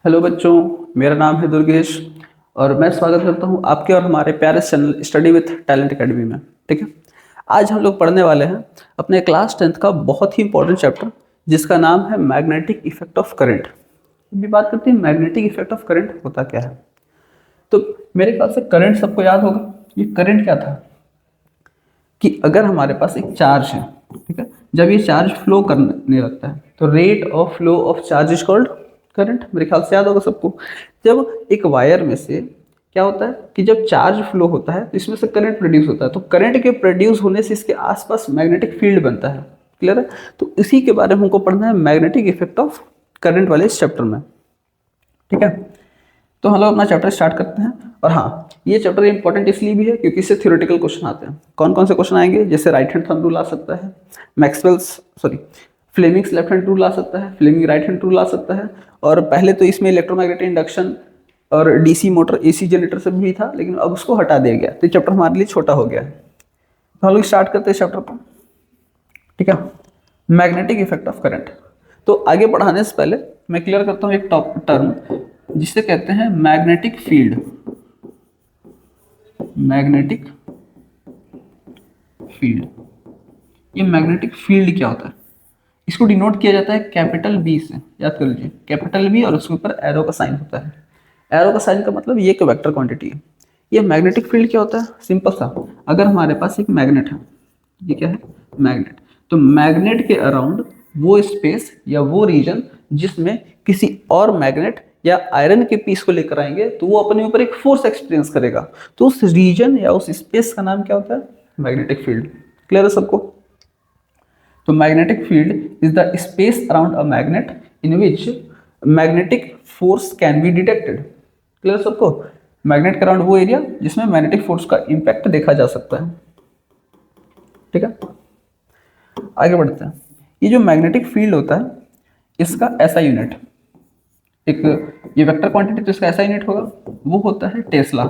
Hello बच्चों, मेरा नाम है दुर्गेश और मैं स्वागत करता हूं आपके और हमारे प्यारे channel study with talent academy में। ठीक है, आज हम लोग पढ़ने वाले हैं अपने क्लास 10th का बहुत ही इंपॉर्टेंट चैप्टर जिसका नाम है मैग्नेटिक इफेक्ट ऑफ करंट। अभी बात करते हैं मैग्नेटिक इफेक्ट ऑफ करंट होता क्या है। तो मेरे ख्याल से करंट सबको याद होगा। ये करंट क्या था कि अगर हमारे पास एक चार्ज है, ठीक है, जब ये चार्ज फ्लो करने लगता है तो rate of flow of charge is called current. मेरे ख्याल से याद होगा सबको। जब एक वायर में से क्या होता है कि जब चार्ज फ्लो होता है तो इसमें से करंट प्रोड्यूस होता है, तो करंट के प्रोड्यूस होने से इसके आसपास मैग्नेटिक फील्ड बनता है। क्लियर है? तो इसी के बारे में हमको पढ़ना है, मैग्नेटिक इफेक्ट ऑफ करंट वाले इस चैप्टर में। ठीक है, तो हम लोग अपना चैप्टर स्टार्ट करते हैं। और हाँ, ये चैप्टर इंपॉर्टेंट इसलिए भी है क्योंकि इससे थ्योरेटिकल क्वेश्चन आते हैं। कौन कौन से क्वेश्चन आएंगे? जैसे राइट हैंड थंब रूल आ सकता है, फ्लेमिंग्स लेफ्ट हैंड रूल आ सकता है, फ्लेमिंग राइट हैंड रूल आ सकता है। और पहले तो इसमें इलेक्ट्रोमैग्नेटिक इंडक्शन और डीसी मोटर एसी जनरेटर सब भी था, लेकिन अब उसको हटा दिया गया, तो ये चैप्टर हमारे लिए छोटा हो गया है। तो हम लोग स्टार्ट करते हैं चैप्टर को। ठीक है, मैग्नेटिक इफेक्ट ऑफ करंट। तो आगे बढ़ाने से पहले मैं क्लियर करता हूँ एक टॉप टर्म जिसे कहते हैं मैग्नेटिक फील्ड। मैग्नेटिक फील्ड, ये मैग्नेटिक फील्ड क्या होता है? इसको डिनोट किया जाता है कैपिटल बी से। याद कर लीजिए, कैपिटल बी और उसके ऊपर एरो का साइन होता है। एरो का साइन का मतलब ये एक वेक्टर क्वांटिटी है। ये मैग्नेटिक फील्ड क्या होता है? सिंपल सा, अगर हमारे पास एक मैग्नेट है, ये क्या है? मैग्नेट। तो मैग्नेट के अराउंड वो स्पेस या वो रीजन जिसमें किसी और मैग्नेट या आयरन के पीस को लेकर आएंगे तो वो अपने ऊपर एक फोर्स एक्सपीरियंस करेगा, तो उस रीजन या उस स्पेस का नाम क्या होता है? Magnetic field. क्लियर है सबको? तो magnetic field is the space around a magnet in which magnetic force can be detected. Clear सबको? मैग्नेट के अराउंड वो एरिया जिसमें मैग्नेटिक फोर्स का इंपैक्ट देखा जा सकता है। ठीक है, आगे बढ़ते हैं। ये जो मैग्नेटिक फील्ड होता है इसका ऐसा यूनिट, एक ये वेक्टर क्वांटिटी, तो इसका ऐसा यूनिट होगा, वो होता है टेस्ला।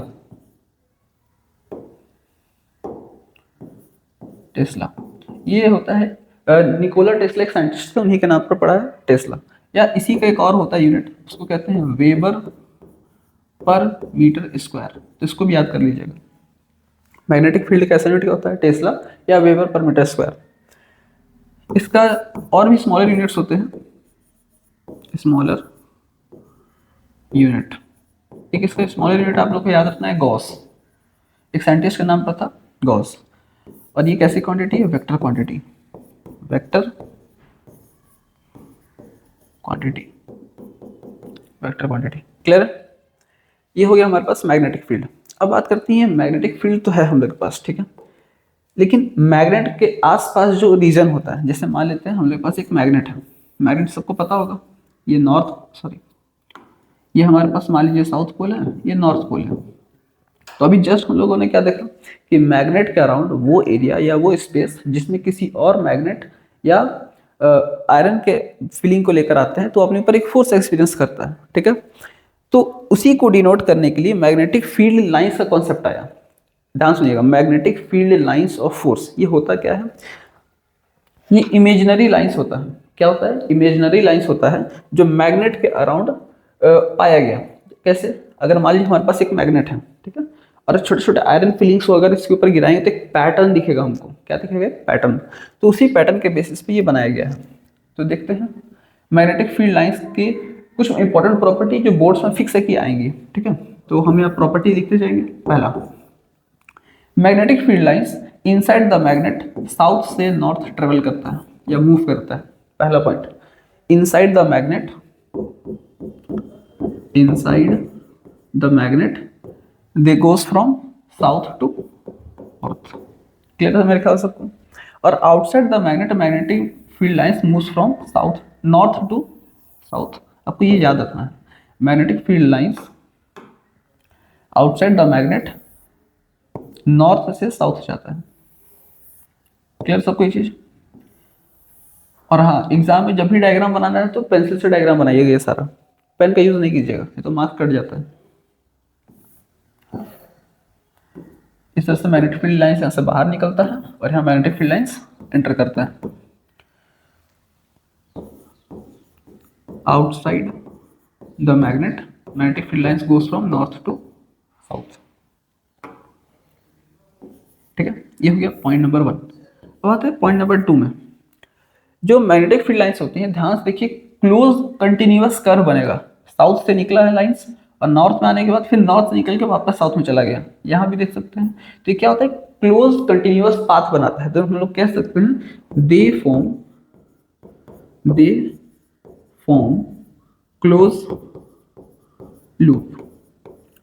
टेस्ला ये होता है निकोला टेस्ला एक साइंटिस्ट थे, उन्हीं के नाम पर पड़ा है टेस्ला। या इसी का एक और होता है यूनिट, उसको कहते हैं वेबर पर मीटर स्क्वायर, तो इसको भी याद कर लीजिएगा। मैग्नेटिक फील्ड का ऐसा यूनिट क्या होता है? टेस्ला या वेबर पर मीटर स्क्वायर। इसका और भी स्मॉलर यूनिट्स होते हैं, स्मॉलर यूनिट। एक इसका स्मॉलर यूनिट आप लोग को याद रखना है, गॉस। एक साइंटिस्ट का नाम पता, गॉस। और ये कैसी क्वांटिटी है? Vector quantity. Vector quantity, vector quantity. Clear? ये हो गया हमारे पास मैग्नेटिक फील्ड। अब बात करते हैं, मैग्नेटिक फील्ड तो है हम लोग के पास, ठीक है, लेकिन मैग्नेट के आसपास जो रीजन होता है, जैसे मान लेते हैं हम लोग के पास एक मैग्नेट है। मैग्नेट सबको पता होगा, ये ये हमारे पास मान लीजिए साउथ पोल है, ये नॉर्थ पोल है। तो अभी जस्ट हम लोगों ने क्या देखा कि मैग्नेट के अराउंड वो एरिया या वो स्पेस जिसमें किसी और मैग्नेट या आयरन के फीलिंग को लेकर आते हैं तो अपने ऊपर एक फोर्स एक्सपीरियंस करता है। ठीक है, तो उसी को डिनोट करने के लिए मैग्नेटिक फील्ड लाइंस का कॉन्सेप्ट आया। ध्यान सुनिएगा, magnetic field lines of force, ये होता क्या है? ये इमेजिनरी लाइंस होता है। क्या होता है? इमेजिनरी लाइंस होता है जो मैग्नेट के अराउंड पाया गया। कैसे? अगर मान लीजिए हमारे पास एक मैग्नेट है, ठीक है, और छोटे छोटे आयरन फिलिंग्स को अगर इसके ऊपर गिराएंगे तो एक पैटर्न दिखेगा हमको। क्या दिखेगा? पैटर्न। तो उसी पैटर्न के बेसिस पे ये बनाया गया है। तो देखते हैं मैग्नेटिक फील्ड लाइंस की कुछ इंपॉर्टेंट प्रॉपर्टी जो बोर्ड्स में फिक्स है कि आएंगी। ठीक है, तो हम यहाँ प्रॉपर्टी लिखते जाएंगे। पहला, magnetic field lines inside the magnet south से नॉर्थ ट्रेवल करता है या मूव करता है। पहला point, inside the magnet, inside the magnet they goes from south to north. Clear है मेरे ख्याल सबको? और outside the magnet magnetic field lines moves from south north to south. आपको ये याद रखना है, magnetic field lines outside the magnet north से साउथ जाता है। क्लियर सबको ये चीज? और हाँ, एग्जाम में जब भी डायग्राम बनाना है तो पेंसिल से डायग्राम बनाइएगा। ये सारा पेन का यूज नहीं कीजिएगा, ये तो मार्क्स कट जाता है। इस तरह से मैग्नेटिक फील्ड लाइंस यहाँ से बाहर निकलता है और यहाँ मैग्नेटिक फील्ड लाइंस एंटर करता है outside the magnetic field lines goes from north to south. ठीक है, ये हो गया पॉइंट नंबर 1। अब आते हैं पॉइंट नंबर 2 में। जो मैग्नेटिक फील्ड लाइंस होती हैं, ध्यान से देखिए, क्लोज कंटिन्यूअस कर्व बनेगा। साउथ से निकला है लाइंस और नॉर्थ में आने के बाद फिर नॉर्थ से निकल के वापस साउथ में चला गया, यहाँ भी देख सकते हैं। तो ये क्या होता है, क्लोज कंटिन्यूअस पाथ बनाता है। तो हम लोग कह सकते हैं दे फॉर्म क्लोज लूप।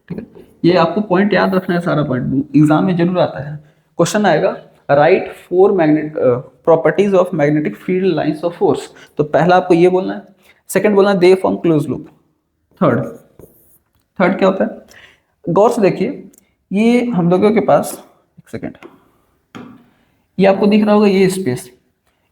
ठीक है, ये आपको पॉइंट याद रखना है, सारा पॉइंट एग्जाम में जरूर आता है। क्वेश्चन आएगा right 4 magnet properties of magnetic field lines of force. तो पहला आपको ये बोलना है, सेकंड बोलना है they form close loop, third क्या होता है, गौर से देखिए। ये हम लोगों के पास, एक सेकेंड, ये आपको दिख रहा होगा, ये स्पेस,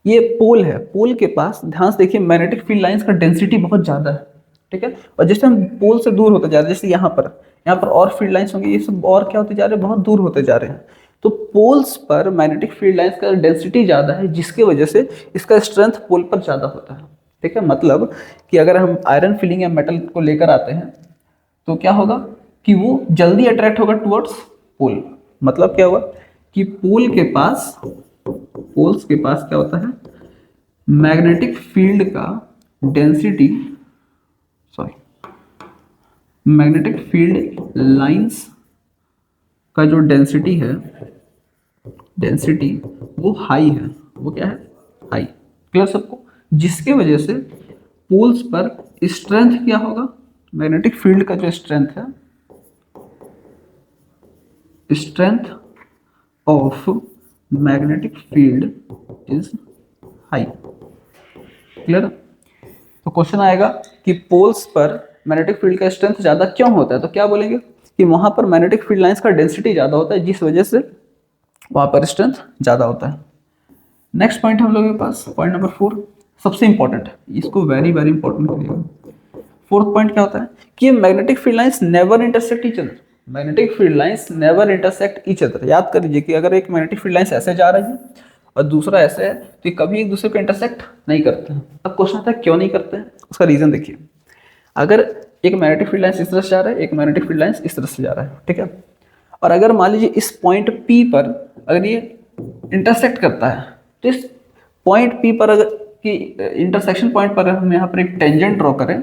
ये पोल है। पोल के पास ध्यान से देखिए, मैग्नेटिक फील्ड लाइंस का डेंसिटी बहुत ज्यादा है। ठीक है, और जैसे हम पोल से दूर होते जा रहे हैं, जैसे यहाँ पर और फील्ड लाइंस होंगे, ये सब और क्या होते जा रहे हैं, बहुत दूर होते जा रहे हैं। तो पोल्स पर मैग्नेटिक फील्ड लाइंस का डेंसिटी ज्यादा है, जिसकी वजह से इसका स्ट्रेंथ पोल पर ज्यादा होता है। ठीक है, मतलब कि अगर हम आयरन फिलिंग या मेटल को लेकर आते हैं तो क्या होगा कि वो जल्दी अट्रैक्ट होगा टुवर्ड्स पोल। मतलब क्या हुआ कि पोल्स के पास क्या होता है, मैग्नेटिक फील्ड का डेंसिटी, मैग्नेटिक फील्ड लाइंस का जो डेंसिटी वो हाई है। वो क्या है, हाई। क्लियर सबको, जिसके वजह से पोल्स पर स्ट्रेंथ क्या होगा, मैग्नेटिक फील्ड का जो स्ट्रेंथ है, strength of magnetic field is high. Clear. तो क्वेश्चन आएगा कि पोल्स पर मैग्नेटिक फील्ड का स्ट्रेंथ ज्यादा क्यों होता है, तो क्या बोलेंगे कि वहां पर मैग्नेटिक फील्ड लाइंस का डेंसिटी ज्यादा होता है, जिस वजह से वहां पर स्ट्रेंथ ज्यादा होता है। नेक्स्ट पॉइंट हम लोगों के पास, पॉइंट नंबर 4, सबसे इंपॉर्टेंट, इसको वेरी वेरी इंपॉर्टेंट करिएगा। फोर्थ पॉइंट क्या होता है कि magnetic field lines never intersect each other. Magnetic field lines never intersect each other. याद कर लीजिए कि अगर एक मैग्नेटिक फील्ड लाइंस ऐसे जा रही है और दूसरा ऐसे है, तो ये कभी एक दूसरे को इंटरसेक्ट नहीं करते हैं। अब क्वेश्चन आता है क्यों नहीं करते हैं, उसका रीजन देखिए। अगर एक मैग्नेटिक फील्ड लाइंस इस तरह से जा रहा है, एक मैग्नेटिक फील्ड लाइंस इस तरह से जा रहा है, ठीक है, और अगर मान लीजिए इस पॉइंट P पर अगर ये इंटरसेक्ट करता है, तो इस पॉइंट P पर अगर कि इंटरसेक्शन पॉइंट पर हम यहाँ पर एक टेंजेंट ड्रॉ करें,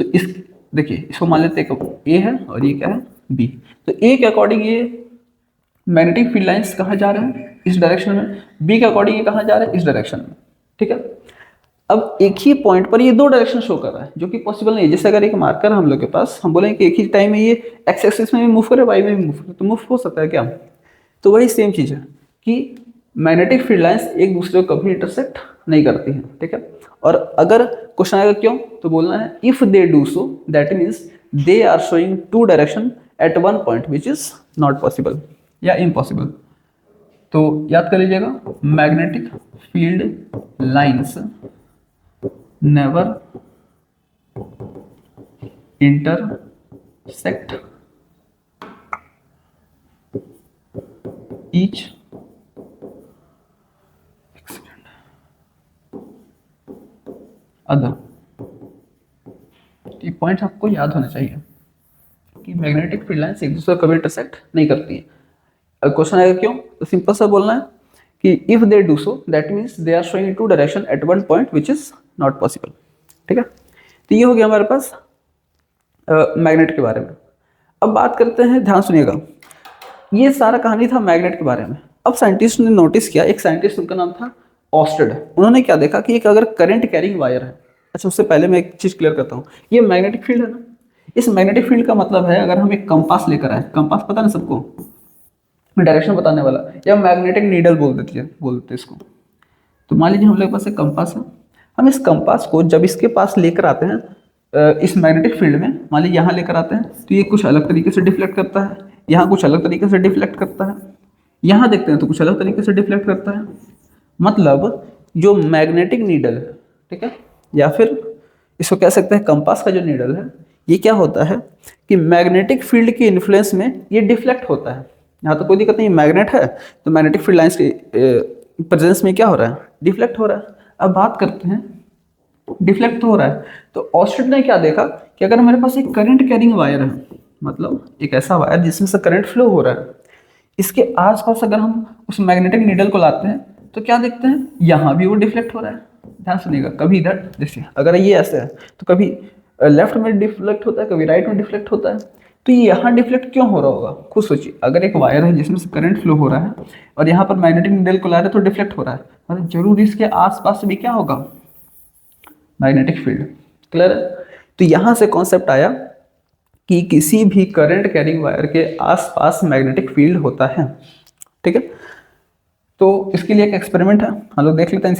तो इस देखिए, इसको मान लेते हैं A है और ये क्या है, B। तो A के अकॉर्डिंग ये मैग्नेटिक फील्ड लाइंस कहाँ जा रहे हैं, इस डायरेक्शन में। B के अकॉर्डिंग ये कहाँ जा रहे हैं, इस डायरेक्शन में। ठीक है, अब एक ही पॉइंट पर ये दो डायरेक्शन शो कर रहा है, जो कि पॉसिबल नहीं है। जैसे अगर एक मार्कर हम लोग के पास, हम बोलेंगे कि एक ही टाइम में ये एक्स एक्सिस में भी मूव करे, वाई में भी मूव करे, तो मूव हो सकता है क्या। तो वही सेम चीज़ है कि मैग्नेटिक फील्ड लाइंस एक दूसरे को कभी इंटरसेक्ट नहीं करती हैं। ठीक है, और अगर क्वेश्चन आएगा क्यों, तो बोलना है if they do so that means they are showing two direction at one point which is not possible या इम्पॉसिबल। तो याद कर लीजिएगा, magnetic field lines never intersect each other। ये पॉइंट आपको याद होना चाहिए कि मैग्नेटिक फील्ड लाइंस एक दूसरे को कभी इंटरसेक्ट नहीं करती है। अब क्वेश्चन आएगा क्यों, तो सिंपल सा बोलना है कि if they do so that means they are showing two direction at one point which is not possible. ठीक है, तो ये हो गया हमारे पास मैग्नेट के बारे में। अब बात करते हैं, ध्यान सुनिएगा, ये सारा कहानी था मैग्नेट के बारे में। अब साइंटिस्ट ने नोटिस किया, एक साइंटिस्ट, उनका नाम था ऑस्टेड। उन्होंने क्या देखा कि एक अगर करंट कैरिंग वायर है, अच्छा उससे पहले मैं एक चीज क्लियर करता हूँ, ये मैग्नेटिक फील्ड है ना, इस मैग्नेटिक फील्ड का मतलब है अगर हम एक कंपास लेकर आए, कंपास पता ना सबको, डायरेक्शन बताने वाला, या मैग्नेटिक नीडल बोलते इसको। तो मान लीजिए हम लोग के पास एक कंपास है, हम इस कंपास को जब इसके पास लेकर आते हैं इस मैग्नेटिक फील्ड में, मान लीजिए यहाँ लेकर आते हैं, तो ये कुछ अलग तरीके से डिफ्लेक्ट करता है, यहाँ कुछ अलग तरीके से डिफ्लेक्ट करता है, यहाँ देखते हैं तो कुछ अलग तरीके से डिफ्लेक्ट करता है। मतलब जो मैग्नेटिक नीडल है, ठीक है, या फिर इसको कह सकते हैं कंपास का जो नीडल है, ये क्या होता है कि मैग्नेटिक फील्ड के इन्फ्लुएंस में ये डिफ्लेक्ट होता है। यहाँ तो कोई दिक्कत नहीं, मैग्नेट है तो मैग्नेटिक फील्ड लाइंस के प्रेजेंस में क्या हो रहा है, डिफ्लेक्ट हो रहा है। अब बात करते हैं डिफ्लेक्ट तो हो रहा है। तो ऑस्टेड ने क्या देखा कि अगर मेरे पास एक करंट कैरिंग वायर है, मतलब एक ऐसा वायर जिसमें से करंट फ्लो हो रहा है, इसके आसपास अगर हम उस मैग्नेटिक नीडल को लाते हैं तो क्या देखते हैं, यहाँ भी वो डिफ्लेक्ट हो रहा है। ध्यान सुनिएगा, कभी इधर देखिए, अगर ये ऐसे है तो कभी लेफ्ट में डिफ्लेक्ट होता है, कभी राइट में डिफ्लेक्ट होता है। तो ये यहाँ डिफ्लेक्ट क्यों हो रहा होगा, खुद सोचिए। अगर एक वायर है जिसमें से करंट फ्लो हो रहा है और यहाँ पर मैग्नेटिक नीडल को ला रहे हैं तो डिफ्लेक्ट हो रहा है, मतलब जरूर इसके आसपास भी क्या होगा, मैग्नेटिक फील्ड। क्लियर है? तो यहां से कॉन्सेप्ट आया कि किसी भी करंट कैरिंग वायर के आसपास मैग्नेटिक फील्ड होता है। ठीक है, तो इसके लिए एक एक्सपेरिमेंट है, हम लोग देख लेते हैं।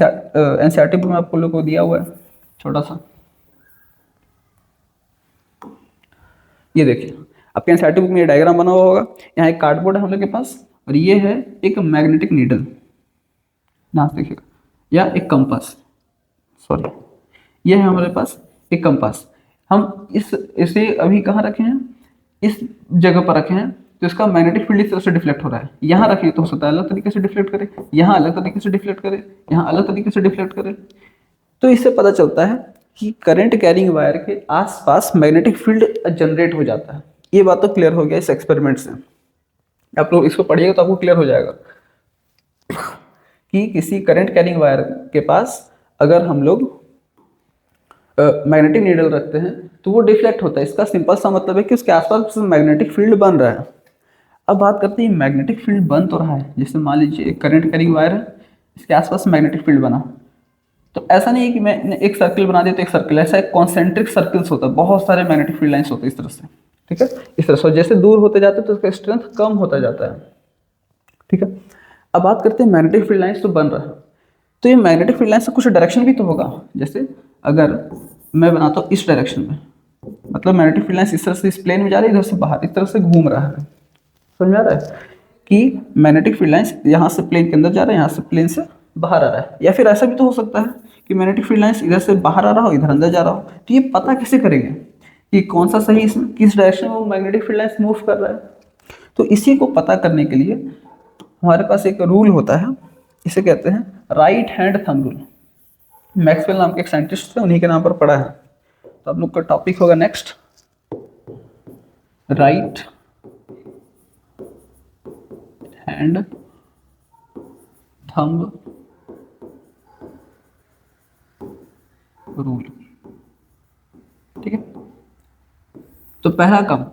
एनसीईआरटी बुक में आपको लोग को दिया हुआ है छोटा सा, ये देखिए आपके एनसीईआरटी बुक में ये डायग्राम बना हुआ होगा। यहाँ एक कार्डबोर्ड है हम लोग के पास और ये है एक मैग्नेटिक नीडल, ध्यान से देखिएगा, या एक कंपास, सॉरी, ये है हमारे पास एक कंपास। हम इसे अभी कहाँ रखे हैं, इस जगह पर रखे हैं, तो इसका मैग्नेटिक फील्ड इस तरह से डिफ्लेक्ट हो रहा है। यहाँ रखें तो हो सकता है अलग तरीके से डिफ्लेक्ट करे, यहाँ अलग तरीके से डिफ्लेक्ट करे, यहाँ अलग तरीके से डिफ्लेक्ट करे। तो इससे पता चलता है कि करंट कैरिंग वायर के आसपास मैग्नेटिक फील्ड जनरेट हो जाता है। ये बात तो क्लियर हो गया इस एक्सपेरिमेंट से। आप लोग इसको पढ़िएगा तो आपको क्लियर हो जाएगा कि किसी करंट कैरिंग वायर के पास अगर हम लोग मैग्नेटिक नीडल रखते हैं तो वो डिफ्लेक्ट होता है। इसका सिंपल सा मतलब है कि उसके आसपास मैग्नेटिक फील्ड बन रहा है। अब बात करते हैं मैग्नेटिक फील्ड बन तो रहा है, जैसे मान लीजिए एक करंट कैरिंग वायर है, इसके आसपास मैग्नेटिक फील्ड बना, तो ऐसा नहीं है कि मैं एक सर्किल बना दिया तो एक सर्किल, ऐसा एक कॉन्सेंट्रिक सर्किल्स होता है, बहुत सारे मैग्नेटिक फील्ड लाइन्स होते हैं इस तरह से। ठीक है, इस तरह से जैसे दूर होते जाते हैं तो उसका स्ट्रेंथ कम होता जाता है। ठीक है, अब बात करते हैं मैग्नेटिक फील्ड लाइन्स तो बन रहा है, तो ये मैग्नेटिक फील्ड लाइन से कुछ डायरेक्शन भी तो होगा। जैसे अगर मैं बनाता हूँ इस डायरेक्शन में, मतलब मैग्नेटिक फील्ड लाइन इस तरह से इस प्लेन में जा रही है, इधर से बाहर इस तरह से घूम रहा है। समझ आ रहा है कि मैग्नेटिक फील्ड लाइन्स यहाँ से प्लेन के अंदर जा रहा है, यहाँ से प्लेन से बाहर आ रहा है। या फिर ऐसा भी तो हो सकता है कि मैग्नेटिक फील्ड लाइन्स इधर से बाहर आ रहा हो, इधर अंदर जा रहा हो। तो ये पता कैसे करेंगे कि कौन सा सही, इसमें किस डायरेक्शन में वो मैग्नेटिक फील्ड लाइन्स मूव कर रहा है। तो इसी को पता करने के लिए हमारे पास एक रूल होता है, इसे कहते हैं right hand thumb rule. Maxwell नाम के एक साइंटिस्ट थे, उन्हीं के नाम पर पढ़ा है। तो आप लोग का टॉपिक होगा next, right hand thumb rule. ठीक है, तो पहला काम,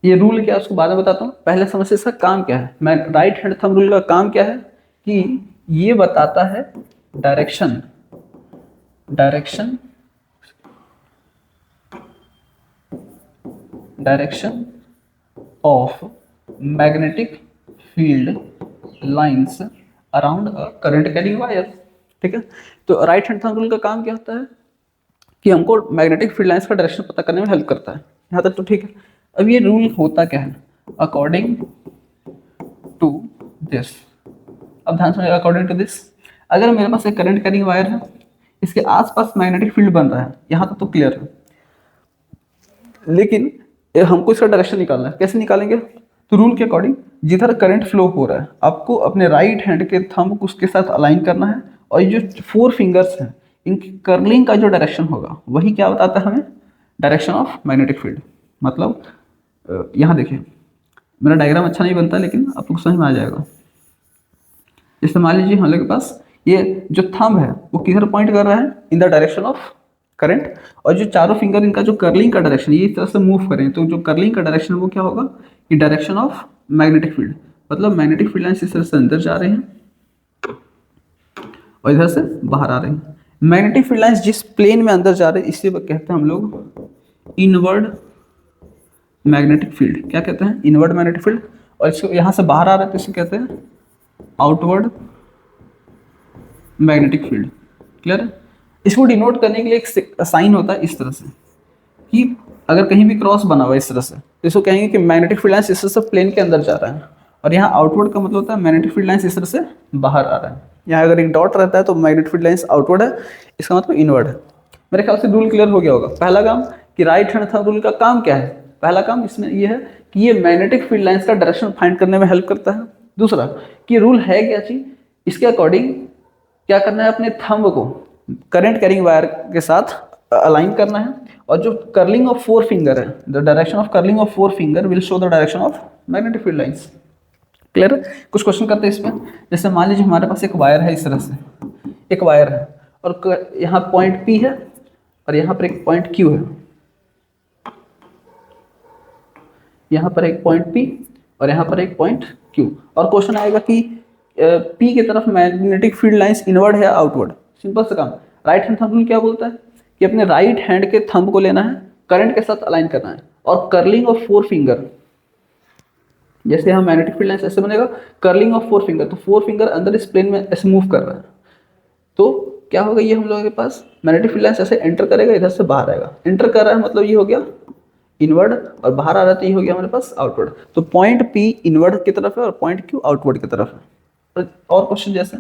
ये रूल क्या है उसको बाद में बताता हूँ, पहले समझिए इसका काम क्या है। मैं राइट हैंड थंब रूल का काम क्या है कि ये बताता है direction of magnetic field lines around a current carrying wire. ठीक है, तो राइट हैंड थंब रूल का काम क्या होता है कि हमको मैग्नेटिक फील्ड लाइंस का डायरेक्शन पता करने में हेल्प करता है। यहाँ तक तो ठीक है। अब ये रूल होता क्या है, अकॉर्डिंग टू दिस, अब ध्यान सुनिएगा, अकॉर्डिंग टू दिस, अगर मेरे पास एक करंट कैरिंग वायर है, इसके आसपास मैग्नेटिक फील्ड बन रहा है, यहाँ तक तो क्लियर है, लेकिन हमको इसका डायरेक्शन निकालना है। कैसे निकालेंगे, तो रूल के अकॉर्डिंग जिधर करंट फ्लो हो रहा है आपको अपने राइट हैंड के थंब को उसके साथ अलाइन करना है, और ये जो 4 फिंगर्स हैं इनकी कर्लिंग का जो डायरेक्शन होगा वही क्या बताता है हमें, डायरेक्शन ऑफ मैग्नेटिक फील्ड। मतलब यहाँ देखिए, मेरा डायग्राम अच्छा नहीं बनता लेकिन आप लोग समझ में आ जाएगा। जैसे मान लीजिए हम लोग के पास ये जो थंब है वो किधर पॉइंट कर रहा है, इन द डायरेक्शन ऑफ करंट, और जो चारों फिंगर इनका जो कर्लिंग का डायरेक्शन ये इस तरह से मूव करें, तो जो कर्लिंग का डायरेक्शन वो क्या होगा, ये डायरेक्शन ऑफ मैग्नेटिक फील्ड। मतलब मैग्नेटिक फील्ड लाइन इस तरह से अंदर जा रहे हैं और इधर से बाहर आ रहे हैं। मैग्नेटिक फील्ड लाइंस जिस प्लेन में अंदर जा रहे हैं इसे कहते हैं हम लोग इनवर्ड मैग्नेटिक फील्ड। क्या कहते हैं, इनवर्ड मैग्नेटिक फील्ड। और इसको यहाँ से बाहर आ रहे हैं तो इसे कहते हैं आउटवर्ड मैग्नेटिक फील्ड। क्लियर है? इसको डिनोट करने के लिए एक साइन होता है इस तरह से, कि अगर कहीं भी क्रॉस बना हुआ है इस तरह से तो इसको कहेंगे कि मैग्नेटिक फील्ड लाइंस इस तरह से प्लेन के अंदर जा रहा है, और यहाँ आउटवर्ड का मतलब होता है मैग्नेटिक फील्ड लाइंस इस तरह से बाहर आ रहा है। यहाँ अगर एक डॉट रहता है तो मैग्नेटिक फील्ड लाइंस आउटवर्ड है, इसका मतलब इनवर्ड है। मेरे ख्याल से रूल क्लियर हो गया होगा। पहला काम कि राइट हैंड थंब रूल का काम क्या है, पहला काम इसमें यह है कि ये मैग्नेटिक फील्ड लाइंस का डायरेक्शन फाइंड करने में हेल्प करता है। दूसरा कि रूल है क्या चीज, इसके अकॉर्डिंग क्या करना है, अपने थंब को करंट कैरिंग वायर के साथ अलाइन करना है, और जो कर्लिंग ऑफ फोर फिंगर है, the direction of curling of four finger will show the direction of magnetic field lines. Clear? कुछ क्वेश्चन करते हैं इसमें, जैसे मान लीजिए हमारे पास एक वायर है, इस तरह से एक वायर है, और यहाँ पॉइंट P है और यहाँ पर एक पॉइंट Q है, यहाँ पर एक पॉइंट P और यहाँ पर एक पॉइंट Q, और क्वेश्चन आएगा कि P की तरफ मैग्नेटिक फील्ड लाइंस इनवर्ड है या आउटवर्ड। सिंपल सा काम, राइट हैंड थंब रूल क्या बोलता है कि अपने राइट हैंड के थंब को लेना है, करंट के साथ अलाइन करना है, और कर्लिंग ऑफ फोर फिंगर, जैसे हम मैग्नेटिक फील्ड लाइंस ऐसे बनेगा, कर्लिंग ऑफ फोर फिंगर, तो फोर फिंगर अंदर इस प्लेन में ऐसे मूव कर रहा है, तो क्या होगा, ये हम लोगों के पास मैग्नेटिक फील्ड लाइंस ऐसे एंटर करेगा, इधर से बाहर आएगा, एंटर कर रहा है मतलब ये हो गया इनवर्ड, और बाहर आ रहा है तो ये हो गया हमारे पास आउटवर्ड। तो पॉइंट P इनवर्ड की तरफ है और पॉइंट Q आउटवर्ड की तरफ है। और क्वेश्चन जैसे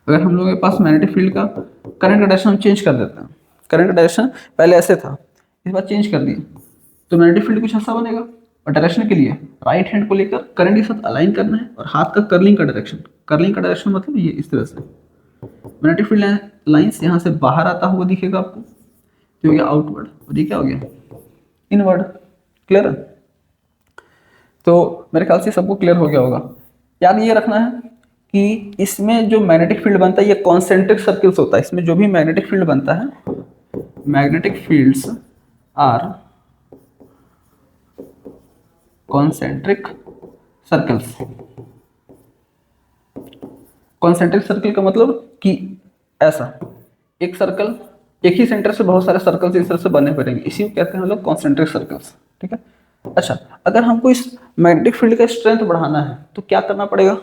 अगर हम लोगों के पास मैग्नेटिक फील्ड का करंट का डायरेक्शन हम चेंज कर देते हैं, करंट का डायरेक्शन पहले ऐसे था, इस बार चेंज कर दिए, तो मैग्नेटिक फील्ड कुछ ऐसा बनेगा, और डायरेक्शन के लिए राइट हैंड को लेकर करंट के साथ अलाइन करना है, और हाथ का कर्लिंग का डायरेक्शन, कर्लिंग का डायरेक्शन मतलब ये इस तरह से मैग्नेटिक फील्ड लाइंस यहाँ से बाहर आता हुआ दिखेगा आपको, तो हो गया आउटवर्ड, और ये क्या हो गया इनवर्ड। क्लियर है? तो मेरे ख्याल से सबको क्लियर हो गया होगा। याद ये रखना है कि इसमें जो मैग्नेटिक फील्ड बनता है ये कॉन्सेंट्रिक सर्कल्स होता है, इसमें जो भी मैग्नेटिक फील्ड बनता है, magnetic fields are concentric circles. Concentric circle का मतलब कि ऐसा एक सर्कल, एक ही सेंटर से बहुत सारे सर्कल्स इस तरह से बने पड़ेंगे, इसी को कहते हैं हम लोग कॉन्सेंट्रिक सर्कल्स। ठीक है? अच्छा, अगर हमको इस मैग्नेटिक फील्ड का स्ट्रेंथ बढ़ाना है तो क्या करना पड़ेगा?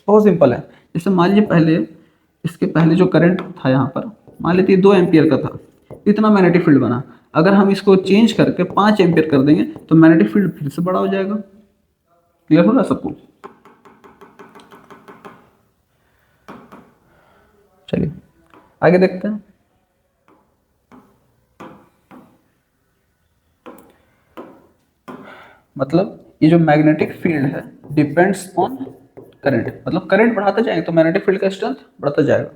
बहुत सिंपल है। जैसे मान लीजिए पहले, इसके पहले जो करंट था यहाँ पर, मान लेते 2 एम्पियर का था, इतना मैग्नेटिक फील्ड बना, अगर हम इसको चेंज करके 5 एम्पियर कर देंगे तो मैग्नेटिक फील्ड फिर से बड़ा हो जाएगा। क्लियर हो रहा है सबको? चलिए आगे देखते हैं। मतलब ये जो मैग्नेटिक फील्ड है डिपेंड्स ऑन करंट, मतलब करंट बढ़ाते जाएंगे तो मैग्नेटिक फील्ड का स्ट्रेंथ बढ़ता जाएगा।